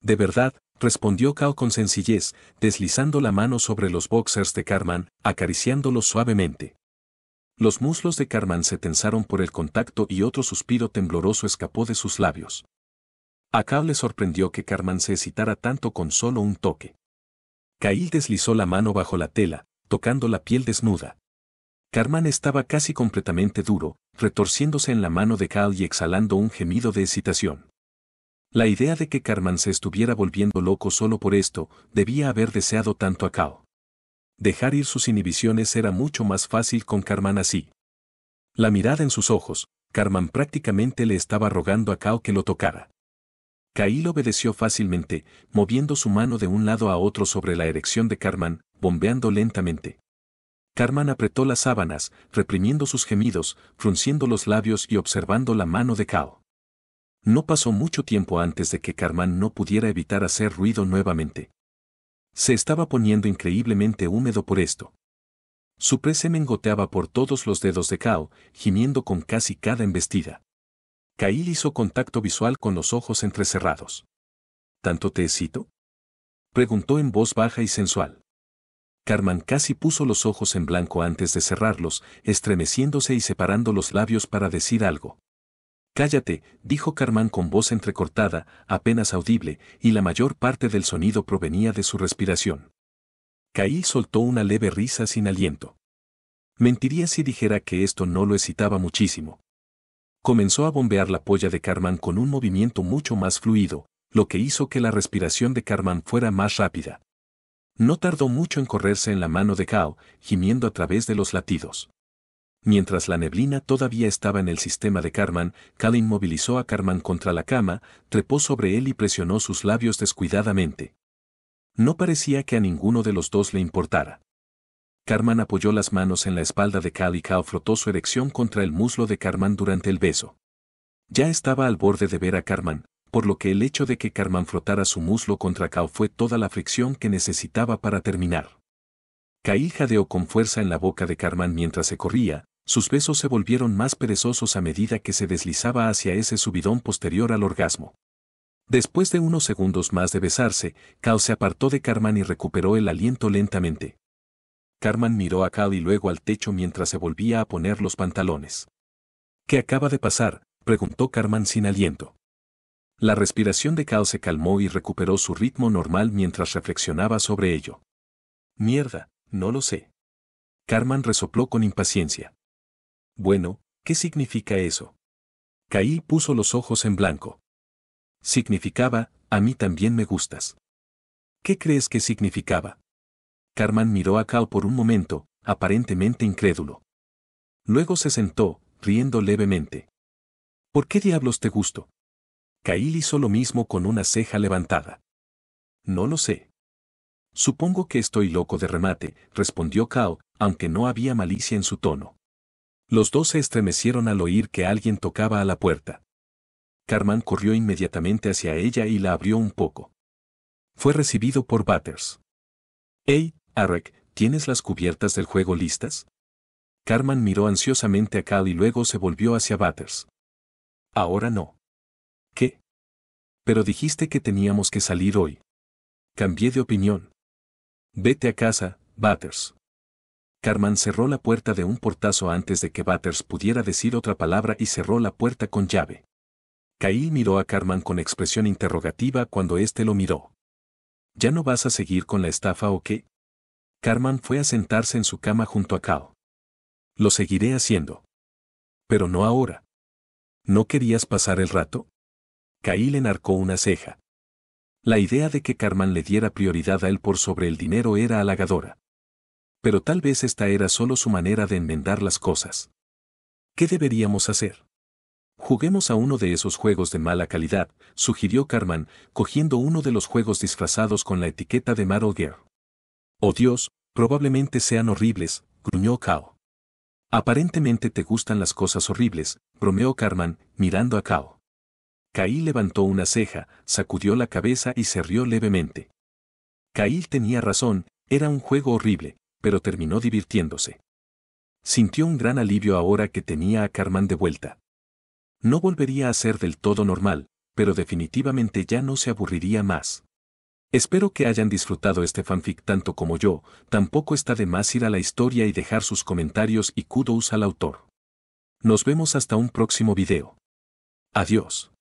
[SPEAKER 1] «De verdad», respondió Cao con sencillez, deslizando la mano sobre los boxers de Carmán, acariciándolos suavemente. Los muslos de Carmán se tensaron por el contacto y otro suspiro tembloroso escapó de sus labios. A Cao le sorprendió que Carmán se excitara tanto con solo un toque. Kyle deslizó la mano bajo la tela, tocando la piel desnuda. Carmán estaba casi completamente duro, retorciéndose en la mano de Cal y exhalando un gemido de excitación. La idea de que Cartman se estuviera volviendo loco solo por esto, debía haber deseado tanto a Kao. Dejar ir sus inhibiciones era mucho más fácil con Cartman así. La mirada en sus ojos, Cartman prácticamente le estaba rogando a Kao que lo tocara. Kyle obedeció fácilmente, moviendo su mano de un lado a otro sobre la erección de Cartman, bombeando lentamente. Cartman apretó las sábanas, reprimiendo sus gemidos, frunciendo los labios y observando la mano de Kao. No pasó mucho tiempo antes de que Cartman no pudiera evitar hacer ruido nuevamente. Se estaba poniendo increíblemente húmedo por esto. Su presemen goteaba por todos los dedos de Kao, gimiendo con casi cada embestida. Kyle hizo contacto visual con los ojos entrecerrados. ¿Tanto te excito?, preguntó en voz baja y sensual. Cartman casi puso los ojos en blanco antes de cerrarlos, estremeciéndose y separando los labios para decir algo. Cállate, dijo Cartman con voz entrecortada, apenas audible, y la mayor parte del sonido provenía de su respiración. Kyle soltó una leve risa sin aliento. Mentiría si dijera que esto no lo excitaba muchísimo. Comenzó a bombear la polla de Cartman con un movimiento mucho más fluido, lo que hizo que la respiración de Cartman fuera más rápida. No tardó mucho en correrse en la mano de Kao, gimiendo a través de los latidos. Mientras la neblina todavía estaba en el sistema de Cartman, Cal inmovilizó a Cartman contra la cama, trepó sobre él y presionó sus labios descuidadamente. No parecía que a ninguno de los dos le importara. Cartman apoyó las manos en la espalda de Cal y Kao frotó su erección contra el muslo de Cartman durante el beso. Ya estaba al borde de ver a Cartman, por lo que el hecho de que Cartman frotara su muslo contra Kao fue toda la fricción que necesitaba para terminar. Kyle jadeó con fuerza en la boca de Cartman mientras se corría, sus besos se volvieron más perezosos a medida que se deslizaba hacia ese subidón posterior al orgasmo. Después de unos segundos más de besarse, Kao se apartó de Cartman y recuperó el aliento lentamente. Cartman miró a Cal y luego al techo mientras se volvía a poner los pantalones. ¿Qué acaba de pasar?, preguntó Cartman sin aliento. La respiración de Cal se calmó y recuperó su ritmo normal mientras reflexionaba sobre ello. Mierda, no lo sé. Cartman resopló con impaciencia. Bueno, ¿qué significa eso? Kyle puso los ojos en blanco. Significaba, a mí también me gustas. ¿Qué crees que significaba? Cartman miró a Cal por un momento, aparentemente incrédulo. Luego se sentó, riendo levemente. ¿Por qué diablos te gusto? Kyle hizo lo mismo con una ceja levantada. No lo sé. Supongo que estoy loco de remate, respondió Cal, aunque no había malicia en su tono. Los dos se estremecieron al oír que alguien tocaba a la puerta. Cartman corrió inmediatamente hacia ella y la abrió un poco. Fue recibido por Butters. «Hey, Arek, ¿tienes las cubiertas del juego listas?» Cartman miró ansiosamente a Cal y luego se volvió hacia Butters. «Ahora no». «¿Qué? Pero dijiste que teníamos que salir hoy». «Cambié de opinión». «Vete a casa, Butters». Cartman cerró la puerta de un portazo antes de que Butters pudiera decir otra palabra y cerró la puerta con llave. Kyle miró a Cartman con expresión interrogativa cuando éste lo miró. ¿Ya no vas a seguir con la estafa o qué? Cartman fue a sentarse en su cama junto a Cal. Lo seguiré haciendo. Pero no ahora. ¿No querías pasar el rato? Kyle enarcó una ceja. La idea de que Cartman le diera prioridad a él por sobre el dinero era halagadora. Pero tal vez esta era solo su manera de enmendar las cosas. ¿Qué deberíamos hacer? Juguemos a uno de esos juegos de mala calidad, sugirió Cartman, cogiendo uno de los juegos disfrazados con la etiqueta de Metal Gear. Oh Dios, probablemente sean horribles, gruñó Kao. Aparentemente te gustan las cosas horribles, bromeó Cartman, mirando a Kao. Kyle levantó una ceja, sacudió la cabeza y se rió levemente. Kyle tenía razón, era un juego horrible, pero terminó divirtiéndose. Sintió un gran alivio ahora que tenía a Cartman de vuelta. No volvería a ser del todo normal, pero definitivamente ya no se aburriría más. Espero que hayan disfrutado este fanfic tanto como yo, tampoco está de más ir a la historia y dejar sus comentarios y kudos al autor. Nos vemos hasta un próximo video. Adiós.